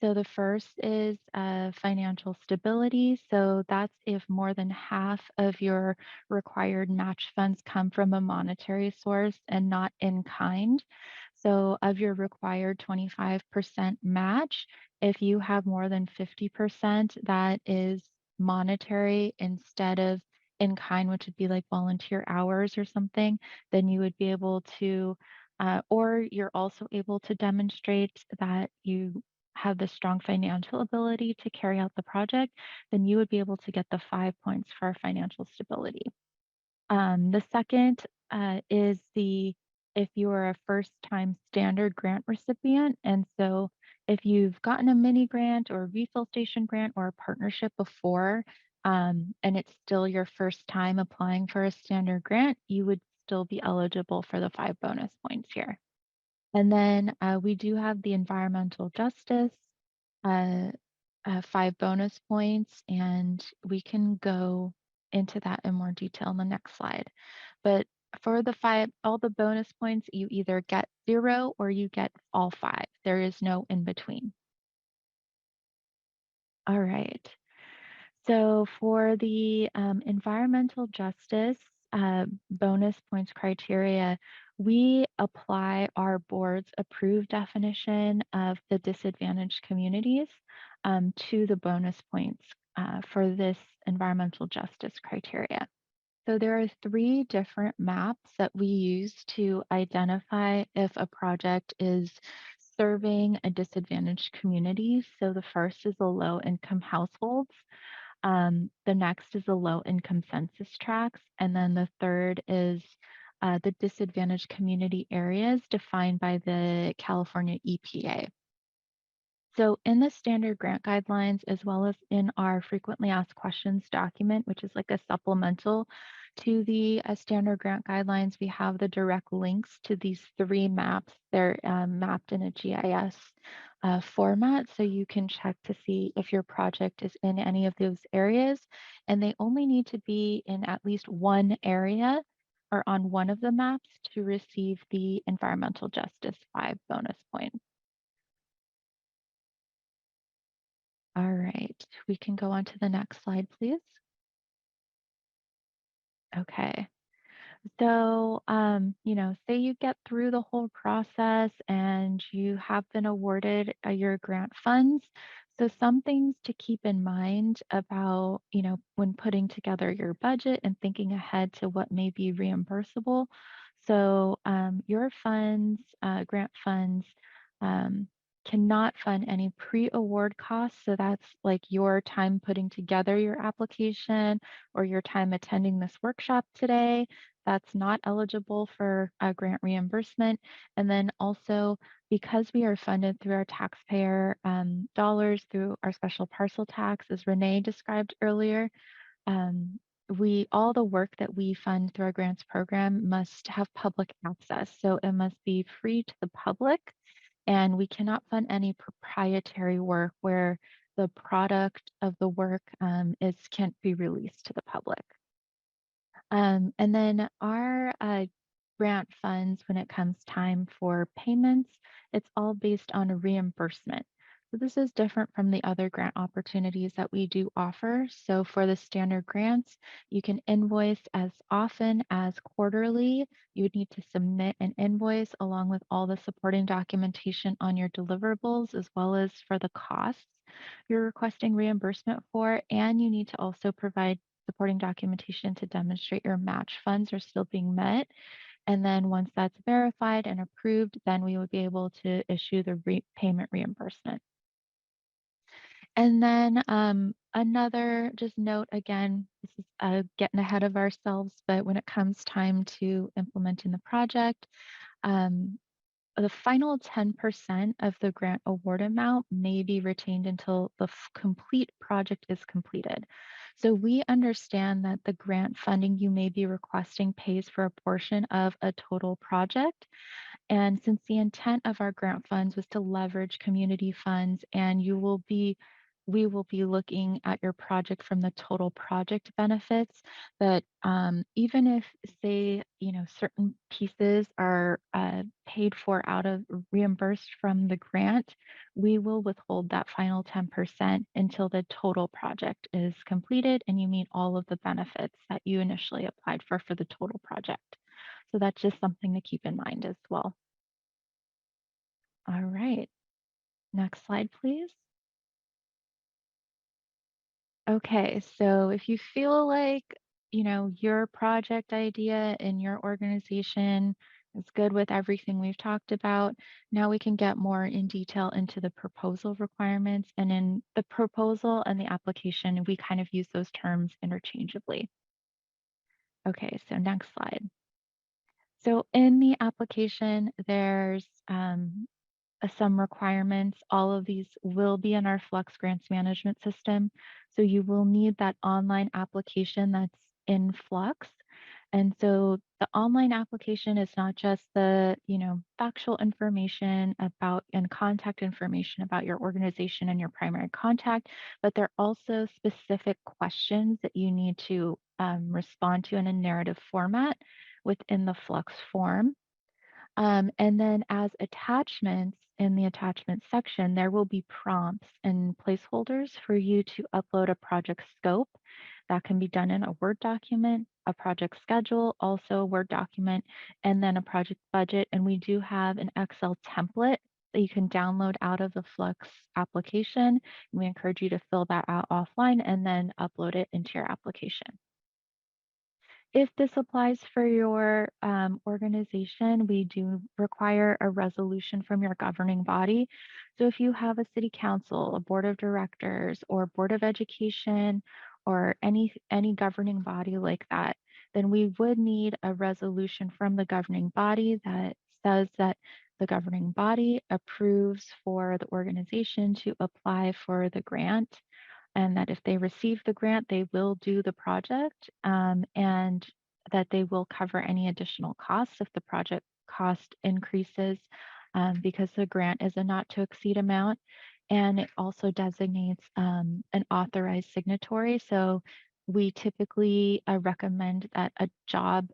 B: So the first is financial stability. So that's if more than half of your required match funds come from a monetary source and not in kind. So of your required 25% match, if you have more than 50% that is monetary instead of in kind, which would be like volunteer hours or something, then you would be able to, or you're also able to demonstrate that you have the strong financial ability to carry out the project, then you would be able to get the 5 points for financial stability. The second is if you are a first-time standard grant recipient, and so if you've gotten a mini grant or a refill station grant or a partnership before, and it's still your first time applying for a standard grant, you would still be eligible for the 5 bonus points here. And then we do have the environmental justice, 5 bonus points, and we can go into that in more detail in the next slide. But for the 5, all the bonus points, you either get 0 or you get all 5. There is no in between. All right. So for the environmental justice bonus points criteria, we apply our board's approved definition of the disadvantaged communities to the bonus points for this environmental justice criteria. So there are 3 different maps that we use to identify if a project is serving a disadvantaged community. So the first is the low income households. The next is the low income census tracts. And then the third is the disadvantaged community areas defined by the California EPA. So in the standard grant guidelines, as well as in our frequently asked questions document, which is like a supplemental to the standard grant guidelines, we have the direct links to these 3 maps. They're mapped in a GIS format, so you can check to see if your project is in any of those areas. And they only need to be in at least one area or on one of the maps to receive the environmental justice 5 bonus points. All right, we can go on to the next slide, please. Okay. So, say you get through the whole process and you have been awarded your grant funds. So some things to keep in mind about, when putting together your budget and thinking ahead to what may be reimbursable. So your funds, grant funds, cannot fund any pre-award costs. So that's like your time putting together your application or your time attending this workshop today. That's not eligible for a grant reimbursement. And then also, because we are funded through our taxpayer dollars through our special parcel tax, as Renee described earlier, all the work that we fund through our grants program must have public access. So it must be free to the public. And we cannot fund any proprietary work where the product of the work can't be released to the public. And then our grant funds, when it comes time for payments, it's all based on a reimbursement. So this is different from the other grant opportunities that we do offer. So for the standard grants, you can invoice as often as quarterly. You would need to submit an invoice along with all the supporting documentation on your deliverables, as well as for the costs you're requesting reimbursement for. And you need to also provide supporting documentation to demonstrate your match funds are still being met. And then once that's verified and approved, then we would be able to issue the payment reimbursement. And then another just note, again, this is getting ahead of ourselves, but when it comes time to implementing the project, the final 10% of the grant award amount may be retained until the complete project is completed. So we understand that the grant funding you may be requesting pays for a portion of a total project. And since the intent of our grant funds was to leverage community funds, and we will be looking at your project from the total project benefits, that even if, say, certain pieces are paid for out of reimbursed from the grant, we will withhold that final 10% until the total project is completed and you meet all of the benefits that you initially applied for the total project. So that's just something to keep in mind as well. All right, next slide, please. Okay, so if you feel like, your project idea in your organization is good with everything we've talked about, now we can get more in detail into the proposal requirements. And in the proposal and the application, we kind of use those terms interchangeably. Okay, so next slide. So in the application, there's some requirements. All of these will be in our Flux Grants Management System. So you will need that online application that's in Flux. And so the online application is not just the, factual information about and contact information about your organization and your primary contact, but there are also specific questions that you need to respond to in a narrative format within the Flux form. And then as attachments in the attachment section, there will be prompts and placeholders for you to upload a project scope. That can be done in a Word document, a project schedule, also a Word document, and then a project budget. And we do have an Excel template that you can download out of the Flux application. We encourage you to fill that out offline and then upload it into your application. If this applies for your organization, we do require a resolution from your governing body. So if you have a city council, a board of directors, or board of education, or any governing body like that, then we would need a resolution from the governing body that says that the governing body approves for the organization to apply for the grant, and that if they receive the grant, they will do the project, and that they will cover any additional costs if the project cost increases, because the grant is a not to exceed amount. And it also designates an authorized signatory. So we typically recommend that a job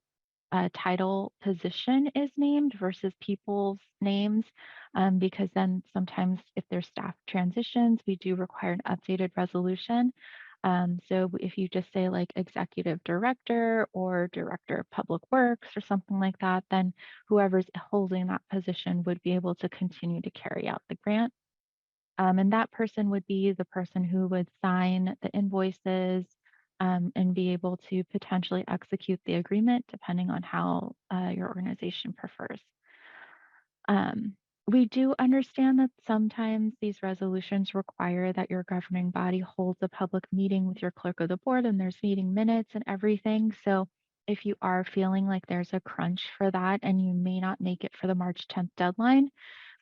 B: title position is named versus people's names, because then sometimes if there's staff transitions, we do require an updated resolution. So if you just say like executive director or director of public works or something like that, then whoever's holding that position would be able to continue to carry out the grant. And that person would be the person who would sign the invoices, and be able to potentially execute the agreement depending on how your organization prefers. We do understand that sometimes these resolutions require that your governing body holds a public meeting with your clerk of the board and there's meeting minutes and everything. So if you are feeling like there's a crunch for that and you may not make it for the March 10th deadline,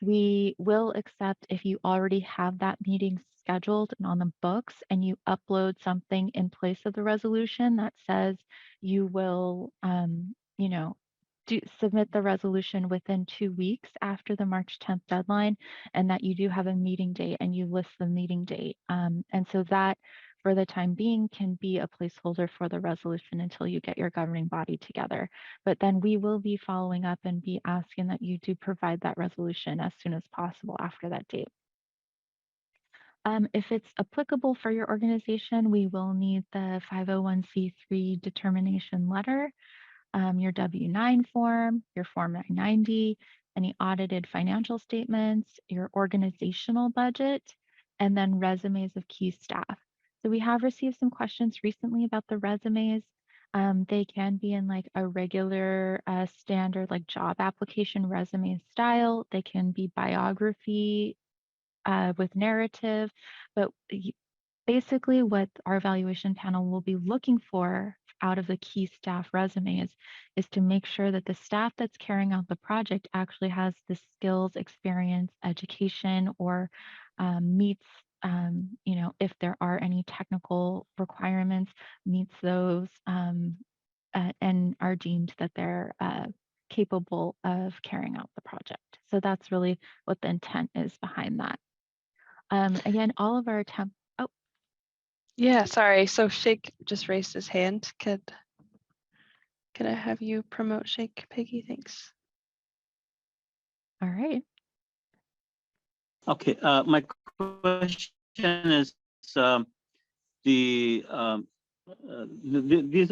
B: we will accept if you already have that meeting scheduled and on the books and you upload something in place of the resolution that says you will, submit the resolution within 2 weeks after the March 10th deadline, and that you do have a meeting date and you list the meeting date. And so that for the time being can be a placeholder for the resolution until you get your governing body together. But then we will be following up and be asking that you do provide that resolution as soon as possible after that date. If it's applicable for your organization, we will need the 501c3 determination letter, your W-9 form, your Form 990, any audited financial statements, your organizational budget, and then resumes of key staff. So we have received some questions recently about the resumes. They can be in like a regular standard like job application resume style. They can be biography with narrative, but basically what our evaluation panel will be looking for out of the key staff resumes is to make sure that the staff that's carrying out the project actually has the skills, experience, education, or meets, you know, if there are any technical requirements, meets those and are deemed that they're capable of carrying out the project. So that's really what the intent is behind that. Again, all of our
E: Yeah, sorry. So Shake just raised his hand. Could I have you promote Shake, Peggy? Thanks.
B: All right.
J: Okay, my question is these are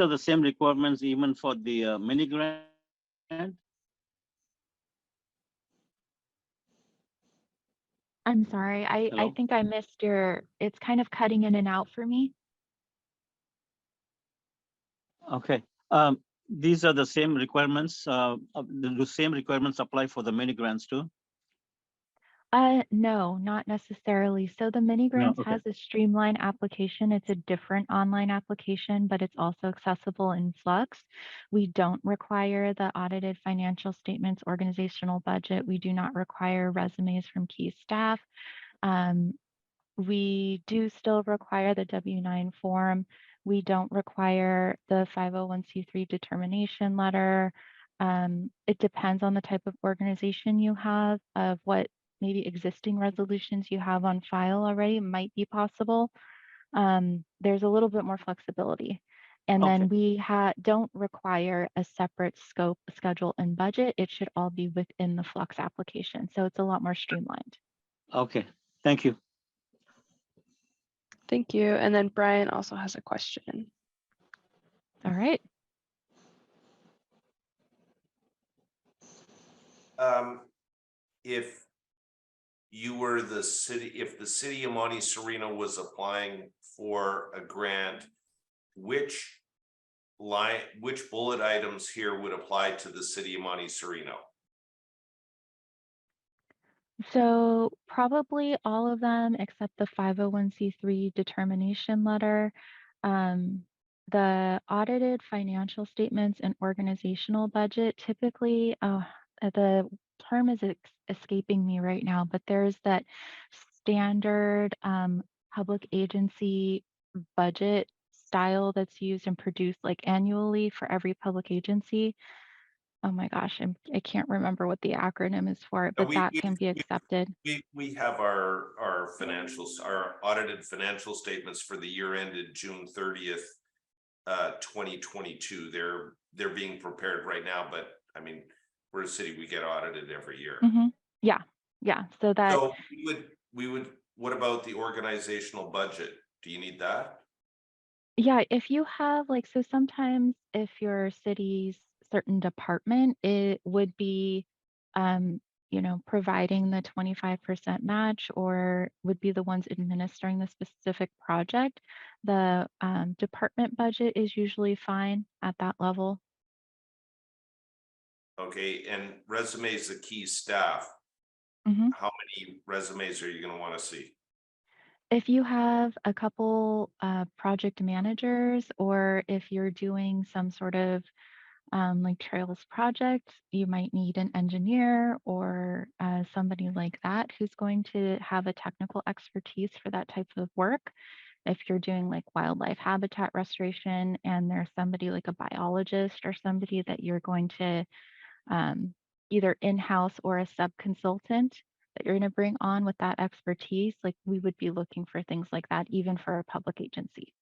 J: the same requirements even for the mini grant?
B: I'm sorry. I think I missed your, it's kind of cutting in and out for me.
J: Okay. These are the same requirements. The same requirements apply for the mini grants too?
B: No, not necessarily. So the mini grants
J: okay.
B: has a streamlined application. It's a different online application, but it's also accessible in Flux. We don't require the audited financial statements, organizational budget. We do not require resumes from key staff. We do still require the W-9 form. We don't require the 501c3 determination letter. It depends on the type of organization you have, of what maybe existing resolutions you have on file already might be possible. There's a little bit more flexibility. And then we don't require a separate scope, schedule, and budget. It should all be within the Flux application. So it's a lot more streamlined.
J: Okay, thank you.
E: Thank you. And then Brian also has a question.
B: All right.
I: If you were the city, if the city of Monte Sereno was applying for a grant, which bullet items here would apply to the city of Monte Sereno?
B: So probably all of them except the 501c3 determination letter. The audited financial statements and organizational budget, typically, the term is escaping me right now, but there's that standard public agency budget style that's used and produced like annually for every public agency. Oh my gosh, I can't remember what the acronym is for it, but that can be accepted.
I: We have our financials, our audited financial statements for the year ended June 30th, 2022. They're being prepared right now, but I mean, we're a city, we get audited every year.
B: Yeah. So that.
I: So we would. What about the organizational budget? Do you need that?
B: Yeah, if you have like, so sometimes if your city's certain department, it would be, you know, providing the 25% match or would be the ones administering the specific project. The department budget is usually fine at that level.
I: Okay, and resumes of key staff. How many resumes are you going to want to see?
B: If you have a couple project managers, or if you're doing some sort of like trails project, you might need an engineer or somebody like that who's going to have a technical expertise for that type of work. If you're doing like wildlife habitat restoration and there's somebody like a biologist or somebody that you're going to either in-house or a sub-consultant that you're going to bring on with that expertise, like we would be looking for things like that, even for a public agency.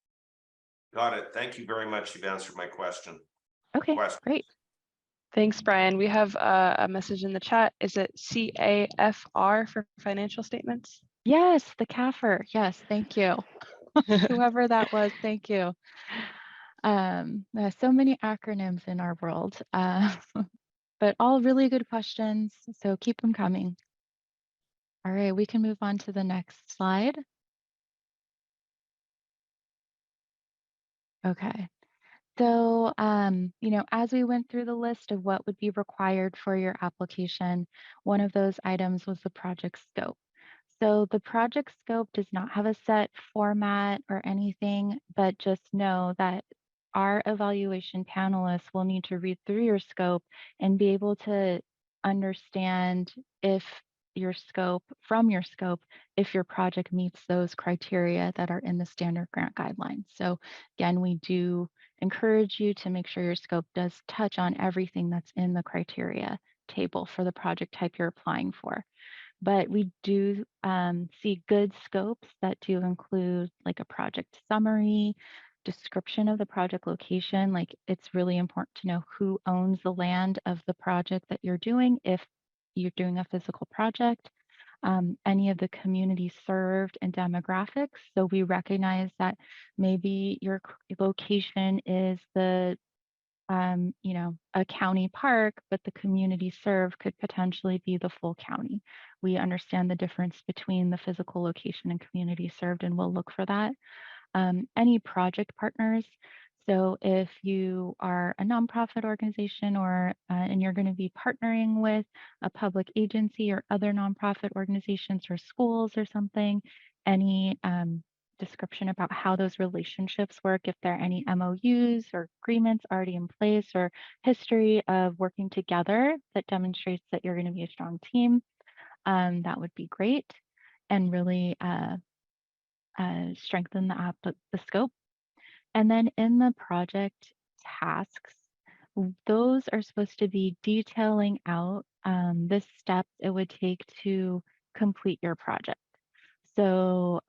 I: Got it. Thank you very much. You've answered my question.
B: Okay, great.
E: Thanks, Brian. We have a message in the chat. Is it CAFR for financial statements?
B: Yes, the CAFR. Yes, thank you. Whoever that was, thank you. There's so many acronyms in our world, but all really good questions, so keep them coming. All right, we can move on to the next slide. Okay. So, as we went through the list of what would be required for your application, one of those items was the project scope. So the project scope does not have a set format or anything, but just know that our evaluation panelists will need to read through your scope and be able to understand from your scope, if your project meets those criteria that are in the standard grant guidelines. So again, we do encourage you to make sure your scope does touch on everything that's in the criteria table for the project type you're applying for. But we do see good scopes that do include like a project summary, description of the project location. Like it's really important to know who owns the land of the project that you're doing if you're doing a physical project. Any of the community served and demographics. So we recognize that maybe your location is a county park, but the community served could potentially be the full county. We understand the difference between the physical location and community served, and we'll look for that. Any project partners. So if you are a nonprofit organization and you're going to be partnering with a public agency or other nonprofit organizations or schools or something, any description about how those relationships work, if there are any MOUs or agreements already in place or history of working together that demonstrates that you're going to be a strong team, that would be great and really strengthen the scope. And then in the project tasks, those are supposed to be detailing out the steps it would take to complete your project. So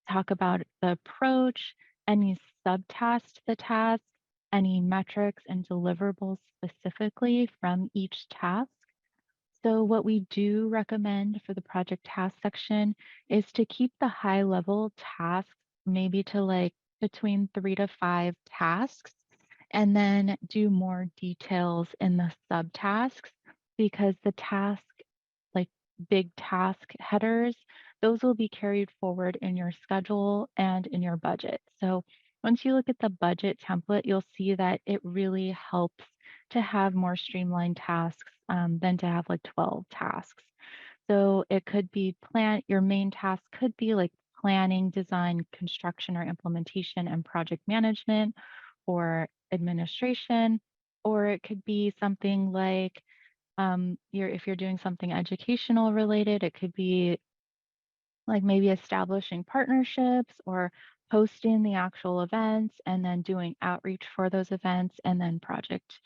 B: talk about the approach, any subtasks to the task, any metrics and deliverables specifically from each task. So what we do recommend for the project task section is to keep the high level tasks maybe to like between 3 to 5 tasks and then do more details in the subtasks because the task, like big task headers, those will be carried forward in your schedule and in your budget. So once you look at the budget template, you'll see that it really helps to have more streamlined tasks than to have like 12 tasks. So it could be your main task could be like planning, design, construction, or implementation and project management or administration, or it could be something like if you're doing something educational related, it could be like maybe establishing partnerships or hosting the actual events and then doing outreach for those events and then project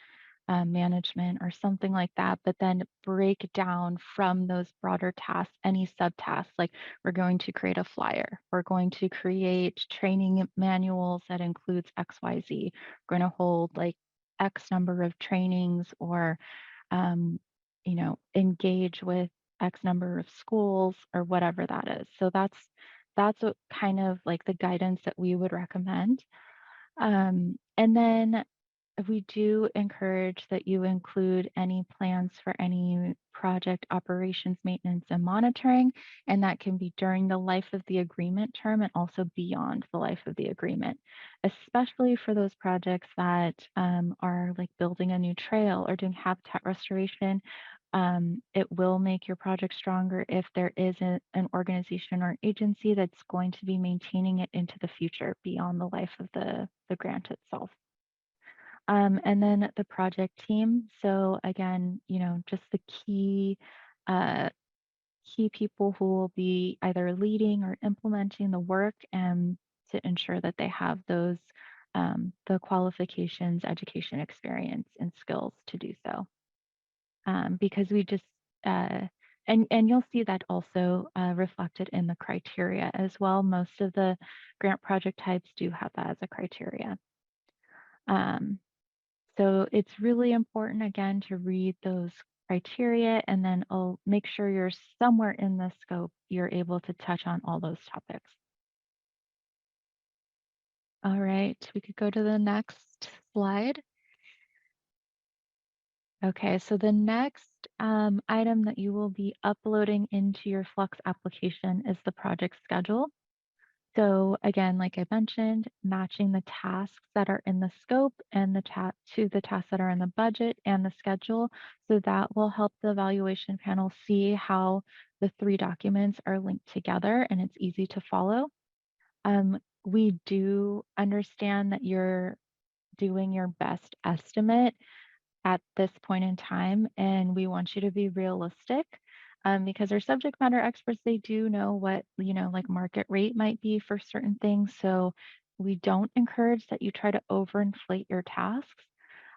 B: management or something like that, but then break down from those broader tasks, any subtasks, like we're going to create a flyer, we're going to create training manuals that includes XYZ, we're going to hold like X number of trainings or, engage with X number of schools or whatever that is. So that's what kind of like the guidance that we would recommend. And then we do encourage that you include any plans for any project operations, maintenance, and monitoring, and that can be during the life of the agreement term and also beyond the life of the agreement, especially for those projects that are like building a new trail or doing habitat restoration. It will make your project stronger if there is an organization or agency that's going to be maintaining it into the future beyond the life of the grant itself. And then the project team. So again, just the key people who will be either leading or implementing the work and to ensure that they have those the qualifications, education, experience, and skills to do so. Because we just and you'll see that also reflected in the criteria as well. Most of the grant project types do have that as a criteria. So it's really important, again, to read those criteria, and then I'll make sure you're somewhere in the scope you're able to touch on all those topics. All right, we could go to the next slide. Okay, so the next item that you will be uploading into your Flux application is the project schedule. So again, like I mentioned, matching the tasks that are in the scope and the to the tasks that are in the budget and the schedule. So that will help the evaluation panel see how the 3 documents are linked together and it's easy to follow. We do understand that you're doing your best estimate at this point in time, and we want you to be realistic because our subject matter experts, they do know what, like market rate might be for certain things. So we don't encourage that you try to overinflate your tasks.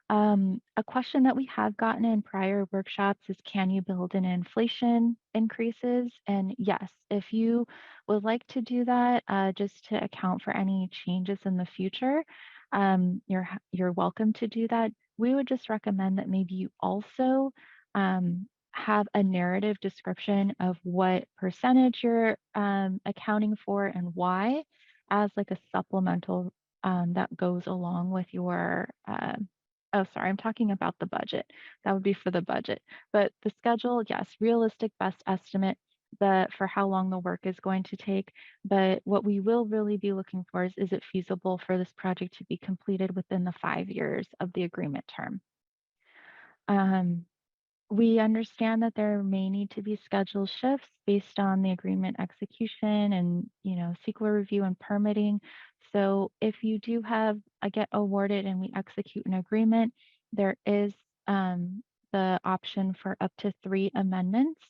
B: A question that we have gotten in prior workshops is, can you build in inflation increases? And yes, if you would like to do that, just to account for any changes in the future, you're welcome to do that. We would just recommend that maybe you also have a narrative description of what percentage you're accounting for and why, as like a supplemental that goes along with your oh, sorry, I'm talking about the budget. That would be for the budget. But the schedule, yes, realistic best estimate for how long the work is going to take. But what we will really be looking for is it feasible for this project to be completed within the 5 years of the agreement term? We understand that there may need to be schedule shifts based on the agreement execution and, CEQA review and permitting. So if you do get awarded and we execute an agreement, there is the option for up to 3 amendments,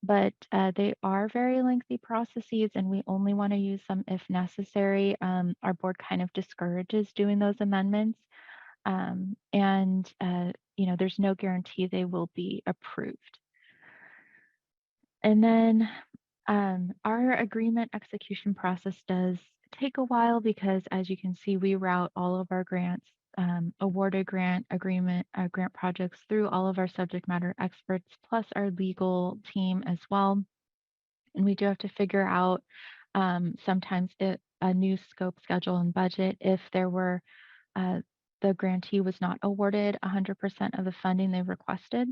B: but they are very lengthy processes and we only want to use them if necessary. Our board kind of discourages doing those amendments. There's no guarantee they will be approved. And then our agreement execution process does take a while because, as you can see, we route all of our grants, awarded grant grant projects through all of our subject matter experts, plus our legal team as well. And we do have to figure out sometimes a new scope, schedule, and budget if there were the grantee was not awarded 100% of the funding they requested.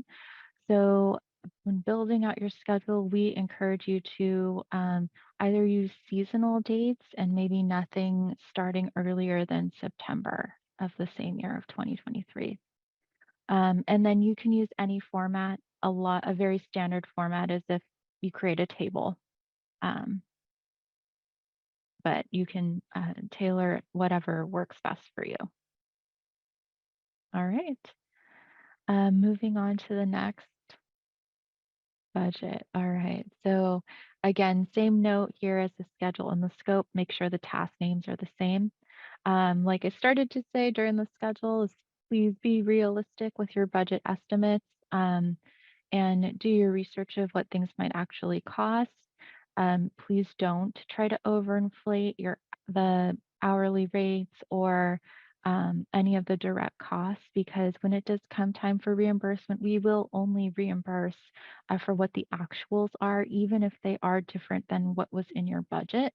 B: So when building out your schedule, we encourage you to either use seasonal dates and maybe nothing starting earlier than September of the same year of 2023. And then you can use any format. A very standard format is if you create a table. But you can tailor whatever works best for you. All right. Moving on to the next budget. All right. So again, same note here as the schedule and the scope. Make sure the task names are the same. Like I started to say during the schedule, is please be realistic with your budget estimates and do your research of what things might actually cost. Please don't try to overinflate the hourly rates or any of the direct costs, because when it does come time for reimbursement, we will only reimburse for what the actuals are, even if they are different than what was in your budget.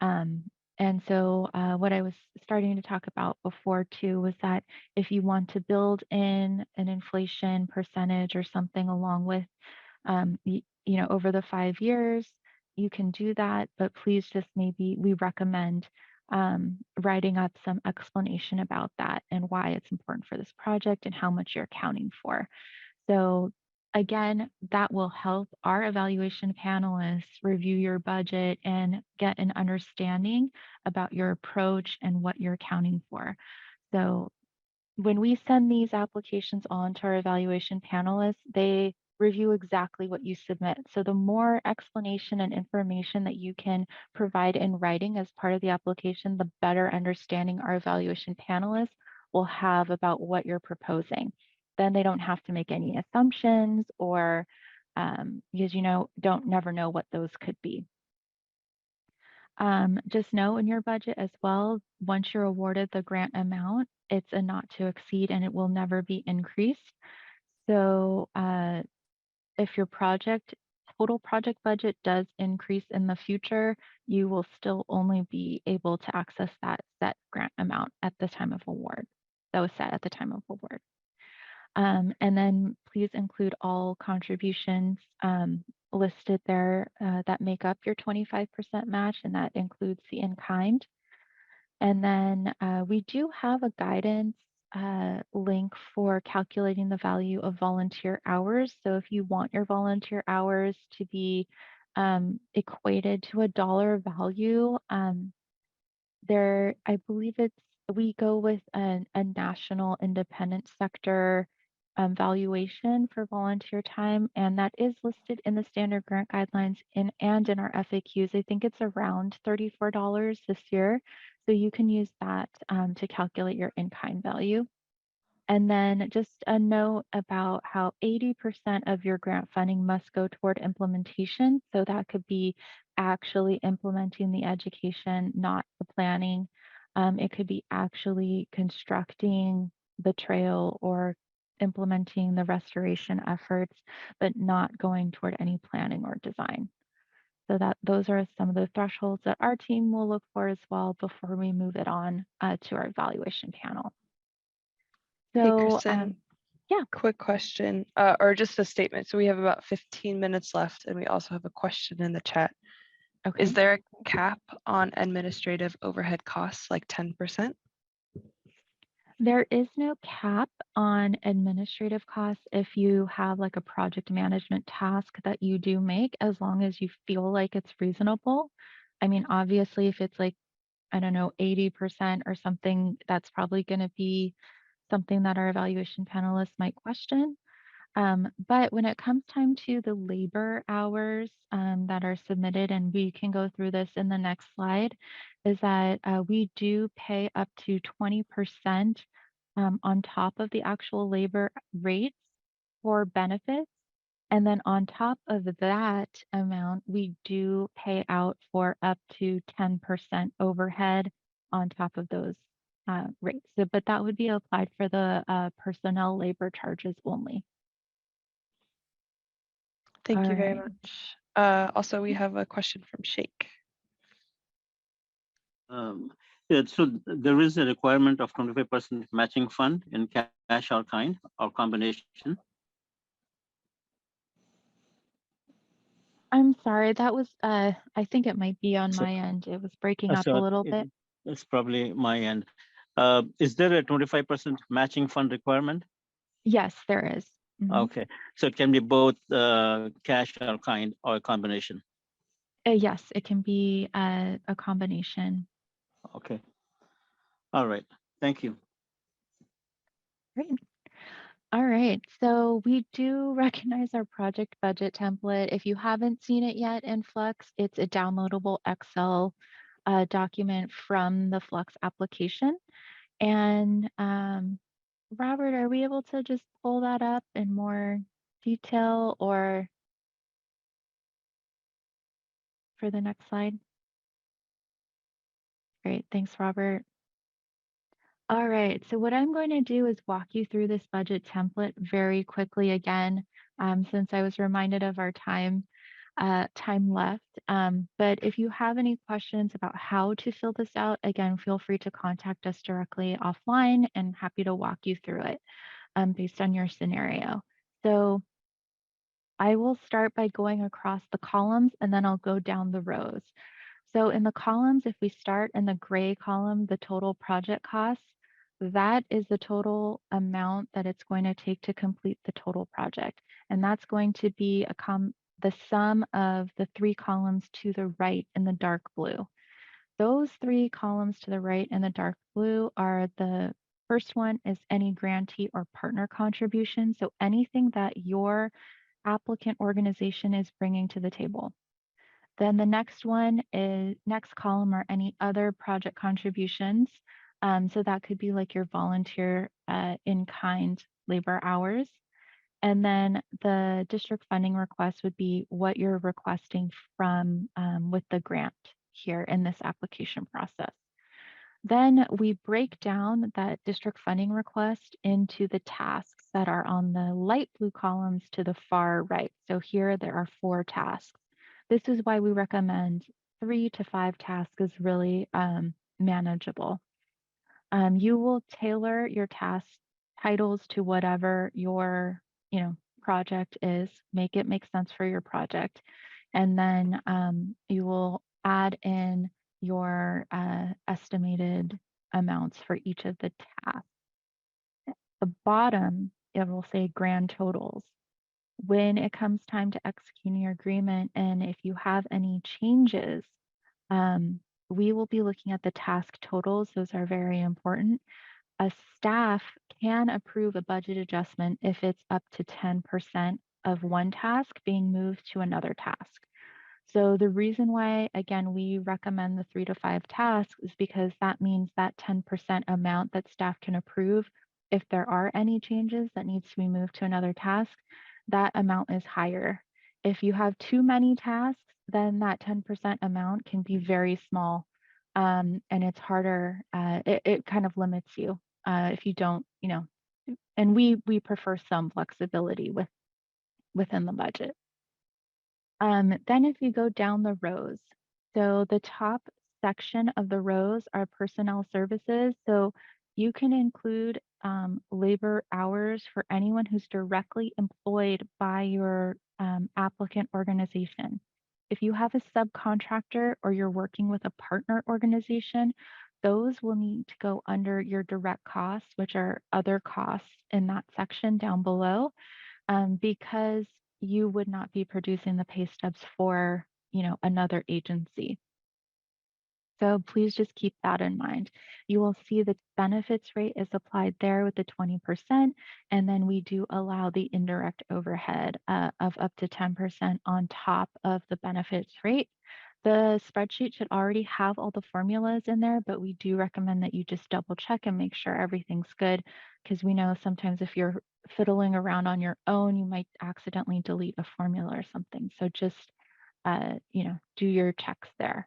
B: And so what I was starting to talk about before too was that if you want to build in an inflation percentage or something along with, over the 5 years, you can do that, but please just we recommend writing up some explanation about that and why it's important for this project and how much you're accounting for. So again, that will help our evaluation panelists review your budget and get an understanding about your approach and what you're accounting for. So when we send these applications on to our evaluation panelists, they review exactly what you submit. So the more explanation and information that you can provide in writing as part of the application, the better understanding our evaluation panelists will have about what you're proposing. Then they don't have to make any assumptions or because never know what those could be. Just know in your budget as well, once you're awarded the grant amount, it's a not to exceed and it will never be increased. So if your total project budget does increase in the future, you will still only be able to access that set grant amount at the time of award. That was set at the time of award. And then please include all contributions listed there that make up your 25% match, and that includes the in-kind. And then we do have a guidance link for calculating the value of volunteer hours. So if you want your volunteer hours to be equated to a dollar value, I believe we go with a national independent sector valuation for volunteer time, and that is listed in the standard grant guidelines and in our FAQs. I think it's around $34 this year. So you can use that to calculate your in-kind value. And then just a note about how 80% of your grant funding must go toward implementation. So that could be actually implementing the education, not the planning. It could be actually constructing the trail or implementing the restoration efforts, but not going toward any planning or design. So those are some of the thresholds that our team will look for as well before we move it on to our evaluation panel.
E: Hey,
B: So,
E: Kristen.
B: yeah.
E: Quick question, or just a statement. So we have about 15 minutes left, and we also have a question in the chat.
B: Okay.
E: Is there a cap on administrative overhead costs, like 10%?
B: There is no cap on administrative costs if you have like a project management task that you do make, as long as you feel like it's reasonable. I mean, obviously, if it's like, I don't know, 80% or something, that's probably going to be something that our evaluation panelists might question. But when it comes time to the labor hours that are submitted, and we can go through this in the next slide, is that we do pay up to 20% on top of the actual labor rates for benefits. And then on top of that amount, we do pay out for up to 10% overhead on top of those rates. So, but that would be applied for the personnel labor charges only.
E: Thank you very
B: right.
E: much. Also, we have a question from Sheikh.
J: Yeah, so there is a requirement of 25% matching fund in cash or kind or combination.
B: I'm sorry, that was, I think it might be on my end. It was breaking up a little bit.
J: It's probably my end. Is there a 25% matching fund requirement?
B: Yes, there is.
J: Okay, so it can be both cash or kind or a combination.
B: Yes, it can be a combination.
J: Okay. All right. Thank you.
B: Great. All right, so we do recognize our project budget template. If you haven't seen it yet in Flux, it's a downloadable Excel document from the Flux application. And Robert, are we able to just pull that up in more detail, or for the next slide? Great, thanks, Robert. All right, so what I'm going to do is walk you through this budget template very quickly again, since I was reminded of our time left. But if you have any questions about how to fill this out, again, feel free to contact us directly offline, and happy to walk you through it based on your scenario. So I will start by going across the columns, and then I'll go down the rows. So in the columns, if we start in the gray column, the total project costs, that is the total amount that it's going to take to complete the total project. And that's going to be the sum of the three columns to the right in the dark blue. Those three columns to the right in the dark blue are the first one is any grantee or partner contribution. So anything that your applicant organization is bringing to the table. Then the next column are any other project contributions. So that could be like your volunteer in-kind labor hours. And then the district funding request would be what you're requesting from with the grant here in this application process. Then we break down that district funding request into the tasks that are on the light blue columns to the far right. So here there are 4 tasks. This is why we recommend 3 to 5 tasks is really manageable. You will tailor your task titles to whatever your project is. Make it make sense for your project. And then you will add in your estimated amounts for each of the tasks. At the bottom, it will say grand totals. When it comes time to executing your agreement, and if you have any changes, we will be looking at the task totals. Those are very important. A staff can approve a budget adjustment if it's up to 10% of one task being moved to another task. So the reason why, again, we recommend the 3 to 5 tasks is because that means that 10% amount that staff can approve, if there are any changes that needs to be moved to another task, that amount is higher. If you have too many tasks, then that 10% amount can be very small, and it's harder. It kind of limits you if you don't, and we prefer some flexibility within the budget. Then if you go down the rows, so the top section of the rows are personnel services. So you can include labor hours for anyone who's directly employed by your applicant organization. If you have a subcontractor or you're working with a partner organization, those will need to go under your direct costs, which are other costs in that section down below, because you would not be producing the pay stubs for, another agency. So please just keep that in mind. You will see the benefits rate is applied there with the 20%, and then we do allow the indirect overhead of up to 10% on top of the benefits rate. The spreadsheet should already have all the formulas in there, but we do recommend that you just double check and make sure everything's good, because we know sometimes if you're fiddling around on your own, you might accidentally delete a formula or something. So just, do your checks there.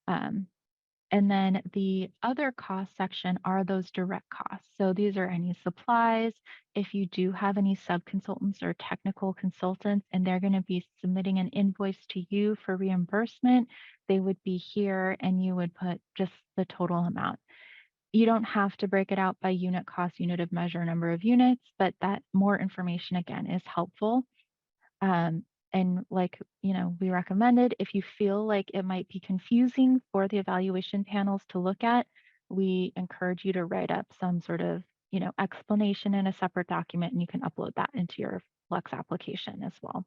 B: And then the other cost section are those direct costs. So these are any supplies. If you do have any sub-consultants or technical consultants and they're going to be submitting an invoice to you for reimbursement, they would be here and you would put just the total amount. You don't have to break it out by unit cost, unit of measure, number of units, but that more information again is helpful. And like, we recommended, if you feel like it might be confusing for the evaluation panels to look at, we encourage you to write up some sort of, explanation in a separate document, and you can upload that into your Flex application as well.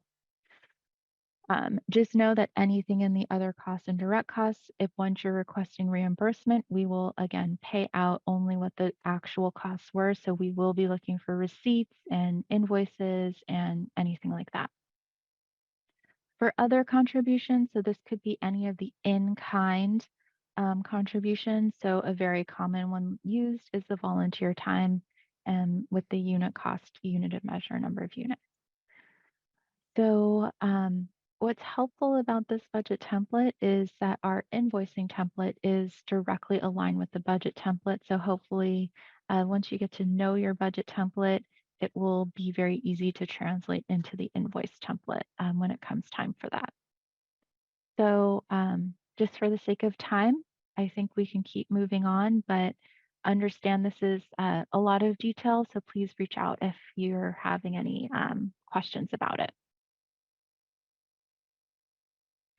B: Just know that anything in the other costs and direct costs, if once you're requesting reimbursement, we will again pay out only what the actual costs were. So we will be looking for receipts and invoices and anything like that. For other contributions, so this could be any of the in-kind contributions. So a very common one used is the volunteer time with the unit cost, unit of measure, number of units. So what's helpful about this budget template is that our invoicing template is directly aligned with the budget template. So hopefully once you get to know your budget template, it will be very easy to translate into the invoice template when it comes time for that. So just for the sake of time, I think we can keep moving on, but understand this is a lot of detail. So please reach out if you're having any questions about it.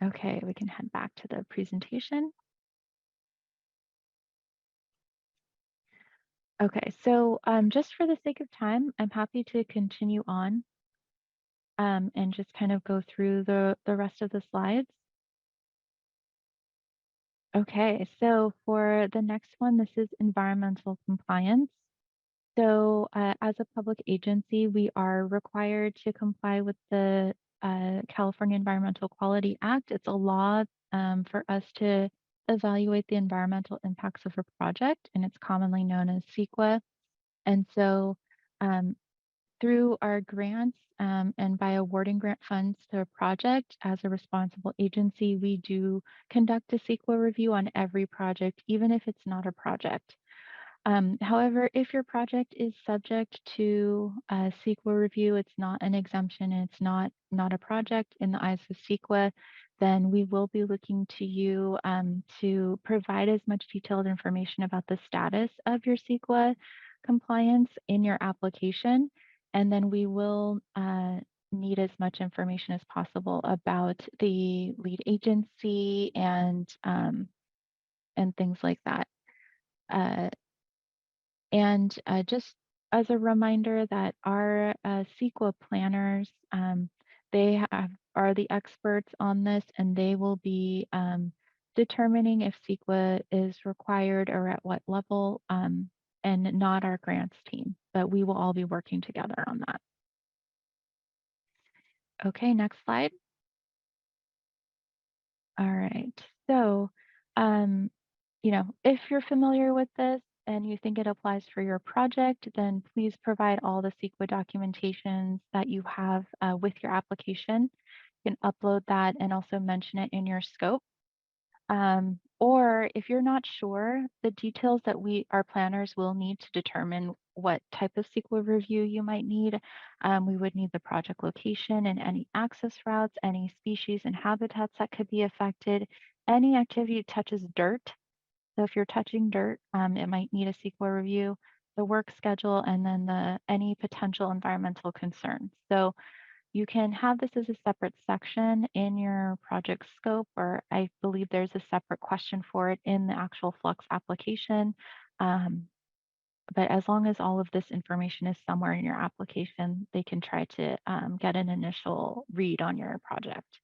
B: Okay, we can head back to the presentation. Okay, so just for the sake of time, I'm happy to continue on and just kind of go through the rest of the slides. Okay, so for the next one, this is environmental compliance. So as a public agency, we are required to comply with the California Environmental Quality Act. It's a law for us to evaluate the environmental impacts of a project, and it's commonly known as CEQA. And so Through our grants and by awarding grant funds to a project as a responsible agency, we do conduct a CEQA review on every project, even if it's not a project. However, if your project is subject to a CEQA review, it's not an exemption, and it's not a project in the eyes of CEQA, then we will be looking to you to provide as much detailed information about the status of your CEQA compliance in your application. And then we will need as much information as possible about the lead agency and things like that. Just as a reminder that our CEQA planners, they are the experts on this, and they will be determining if CEQA is required or at what level, and not our grants team, but we will all be working together on that. Okay, next slide. All right, so, if you're familiar with this and you think it applies for your project, then please provide all the CEQA documentations that you have with your application. You can upload that and also mention it in your scope. Or if you're not sure, the details that our planners will need to determine what type of CEQA review you might need. We would need the project location and any access routes, any species and habitats that could be affected, any activity that touches dirt. So if you're touching dirt, it might need a CEQA review, the work schedule, and then any potential environmental concerns. So you can have this as a separate section in your project scope, or I believe there's a separate question for it in the actual Flux application. But as long as all of this information is somewhere in your application, they can try to get an initial read on your project.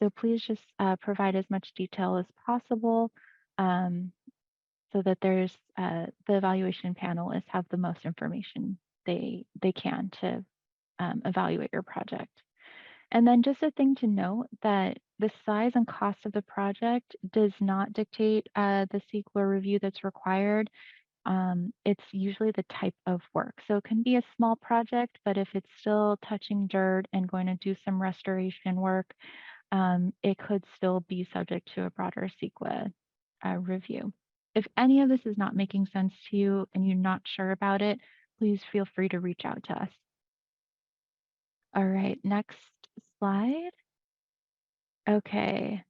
B: So please just provide as much detail as possible so that there's the evaluation panelists have the most information they can to evaluate your project. And then just a thing to note that the size and cost of the project does not dictate the CEQA review that's required. It's usually the type of work. So it can be a small project, but if it's still touching dirt and going to do some restoration work, it could still be subject to a broader CEQA review. If any of this is not making sense to you and you're not sure about it, please feel free to reach out to us. All right, next slide. Okay,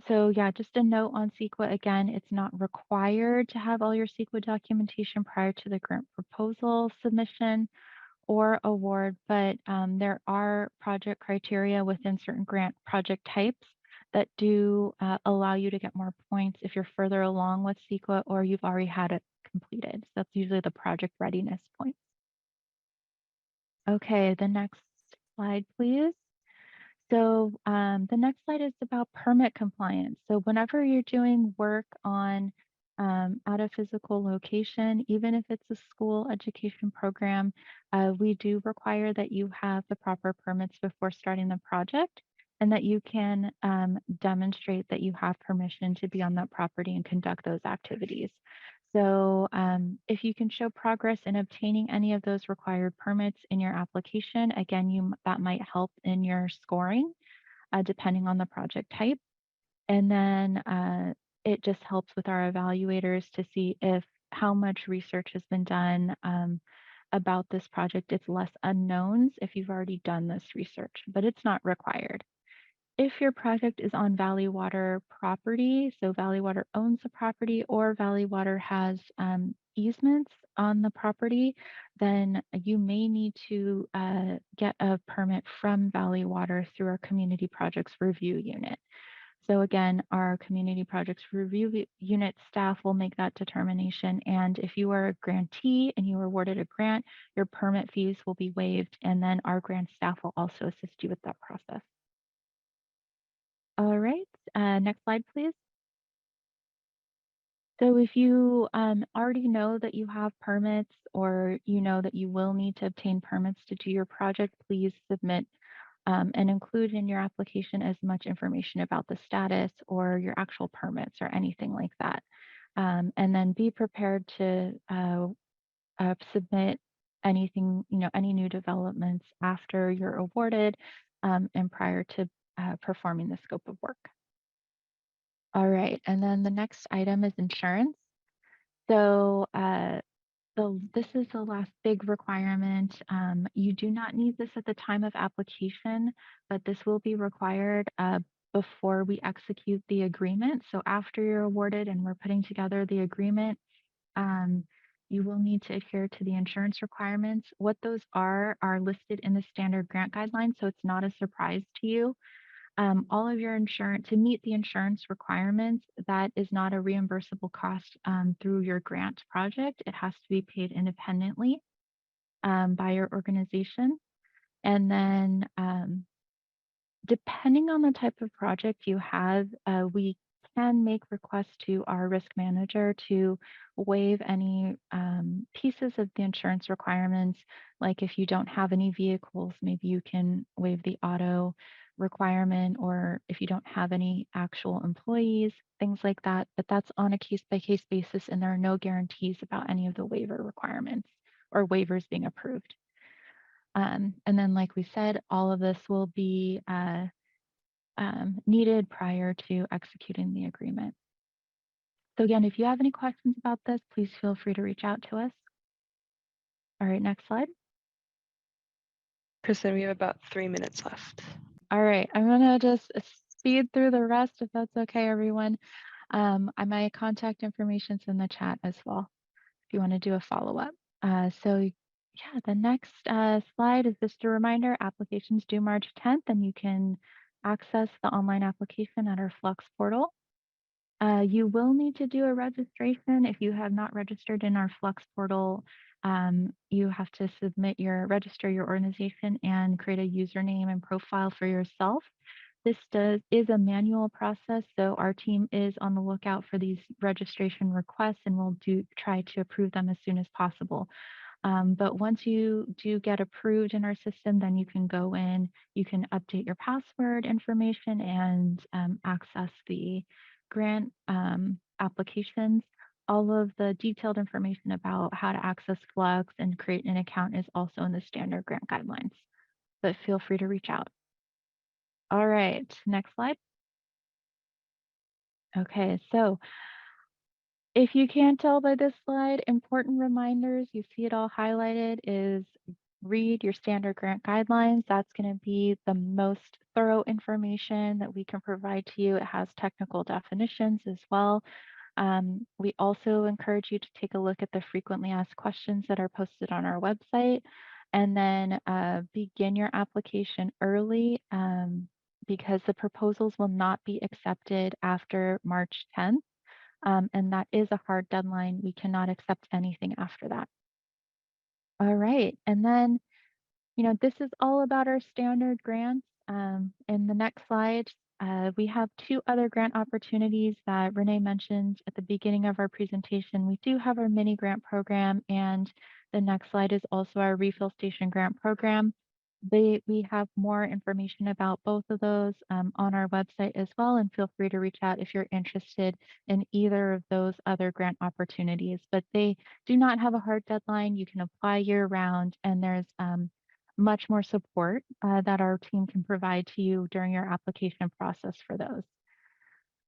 B: so yeah, just a note on CEQA. Again, it's not required to have all your CEQA documentation prior to the grant proposal submission or award, but there are project criteria within certain grant project types that do allow you to get more points if you're further along with CEQA or you've already had it completed. So that's usually the project readiness points. Okay, the next slide, please. So the next slide is about permit compliance. So whenever you're doing work on at a physical location, even if it's a school education program, we do require that you have the proper permits before starting the project and that you can demonstrate that you have permission to be on that property and conduct those activities. So if you can show progress in obtaining any of those required permits in your application, again, that might help in your scoring depending on the project type. And then it just helps with our evaluators to see if how much research has been done about this project. It's less unknowns if you've already done this research, but it's not required. If your project is on Valley Water property, so Valley Water owns the property or Valley Water has easements on the property, then you may need to get a permit from Valley Water through our Community Projects Review Unit. So again, our Community Projects Review Unit staff will make that determination. And if you are a grantee and you were awarded a grant, your permit fees will be waived. And then our grant staff will also assist you with that process. All right, next slide, please. So if you already know that you have permits or you know that you will need to obtain permits to do your project, please submit and include in your application as much information about the status or your actual permits or anything like that. And then be prepared to submit anything, any new developments after you're awarded and prior to performing the scope of work. All right, and then the next item is insurance. So this is the last big requirement. You do not need this at the time of application, but this will be required before we execute the agreement. So after you're awarded and we're putting together the agreement, you will need to adhere to the insurance requirements. What those are listed in the standard grant guidelines, so it's not a surprise to you. All of your insurance, to meet the insurance requirements, that is not a reimbursable cost through your grant project. It has to be paid independently by your organization. And then depending on the type of project you have, we can make requests to our risk manager to waive any pieces of the insurance requirements. Like if you don't have any vehicles, maybe you can waive the auto requirement, or if you don't have any actual employees, things like that. But that's on a case-by-case basis, and there are no guarantees about any of the waiver requirements or waivers being approved. And then, like we said, all of this will be needed prior to executing the agreement. So again, if you have any questions about this, please feel free to reach out to us. All right, next slide.
E: Kristen, we have about 3 minutes left.
B: All right, I'm gonna just speed through the rest if that's okay, everyone. My contact information's in the chat as well if you want to do a follow-up. So yeah, the next slide is just a reminder, applications due March 10th, and you can access the online application at our Flux portal. You will need to do a registration. If you have not registered in our Flux portal, you have to register your organization and create a username and profile for yourself. This is a manual process, so our team is on the lookout for these registration requests, and we'll try to approve them as soon as possible. But once you do get approved in our system, then you can go in, you can update your password information and access the grant applications. All of the detailed information about how to access Flux and create an account is also in the standard grant guidelines, but feel free to reach out. All right, next slide. Okay, so if you can't tell by this slide, important reminders, you see it all highlighted, is read your standard grant guidelines. That's going to be the most thorough information that we can provide to you. It has technical definitions as well. We also encourage you to take a look at the frequently asked questions that are posted on our website, and then begin your application early because the proposals will not be accepted after March 10th. And that is a hard deadline. We cannot accept anything after that. All right, and then, this is all about our standard grants. In the next slide, we have 2 other grant opportunities that Renee mentioned at the beginning of our presentation. We do have our mini grant program, and the next slide is also our refill station grant program. We have more information about both of those on our website as well, and feel free to reach out if you're interested in either of those other grant opportunities. But they do not have a hard deadline. You can apply year round, and there's much more support that our team can provide to you during your application process for those.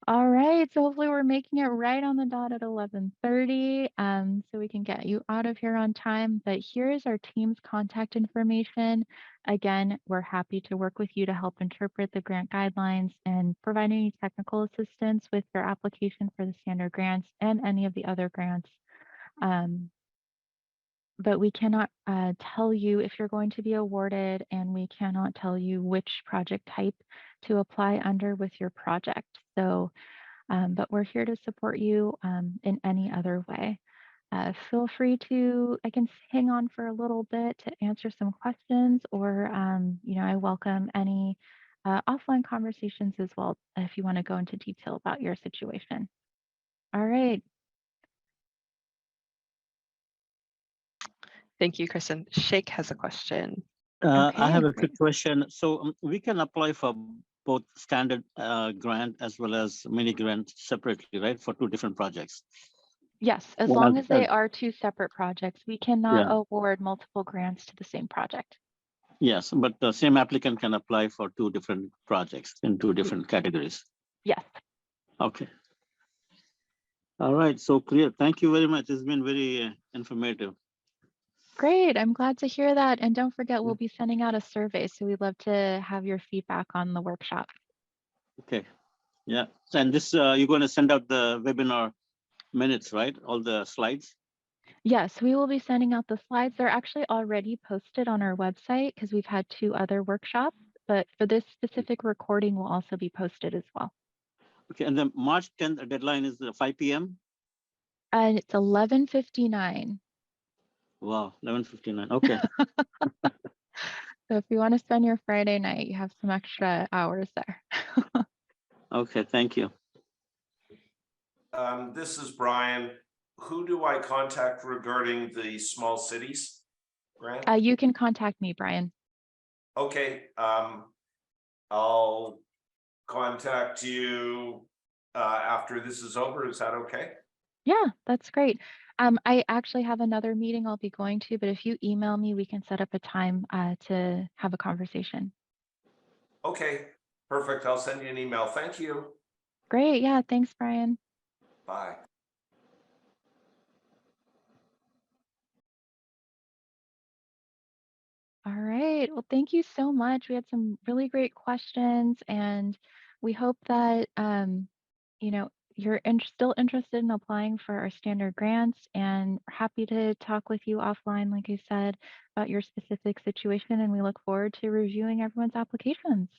B: All right, so hopefully we're making it right on the dot at 11:30, so we can get you out of here on time. But here is our team's contact information. Again, we're happy to work with you to help interpret the grant guidelines and provide any technical assistance with your application for the standard grants and any of the other grants. But we cannot tell you if you're going to be awarded, and we cannot tell you which project type to apply under with your project. So, but we're here to support you in any other way. Feel free to, I can hang on for a little bit to answer some questions, or, I welcome any offline conversations as well if you want to go into detail about your situation. All right.
E: Thank you, Kristen. Shake has a question.
J: I have a
B: great.
J: quick question. So we can apply for both standard grant as well as mini grant separately, right? For 2 different projects.
B: Yes, as
J: One
B: long
J: at-
B: as they are two separate projects. We cannot
J: Yeah.
B: award multiple grants to the same project.
J: Yes, but the same applicant can apply for two different projects in two different categories.
B: Yes.
J: Okay. All right, so clear. Thank you very much. It's been very informative.
B: Great. I'm glad to hear that. And don't forget, we'll be sending out a survey. So we'd love to have your feedback on the workshop.
J: Okay. Yeah. And this, you're going to send out the webinar minutes, right? All the slides?
B: Yes, we will be sending out the slides. They're actually already posted on our website because we've had 2 other workshops, but for this specific recording will also be posted as well.
J: Okay, and the March 10th deadline is 5 p.m.?
B: And it's 11:59.
J: Wow, 11:59. Okay.
B: So if you want to spend your Friday night, you have some extra hours there.
J: Okay, thank you.
I: This is Brian. Who do I contact regarding the small cities grant?
B: You can contact me, Brian.
I: Okay, I'll contact you after this is over. Is that okay?
B: Yeah, that's great. I actually have another meeting I'll be going to, but if you email me, we can set up a time to have a conversation.
I: Okay, perfect. I'll send you an email. Thank you.
B: Great. Yeah, thanks, Brian.
I: Bye.
B: All right. Well, thank you so much. We had some really great questions, and we hope that you know you're still interested in applying for our standard grants, and we're happy to talk with you offline, like I said, about your specific situation. And we look forward to reviewing everyone's applications.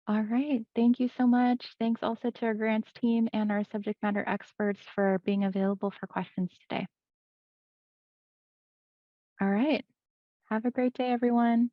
B: All right. Thank you so much. Thanks also to our grants team and our subject matter experts for being available for questions today. All right. Have a great day, everyone.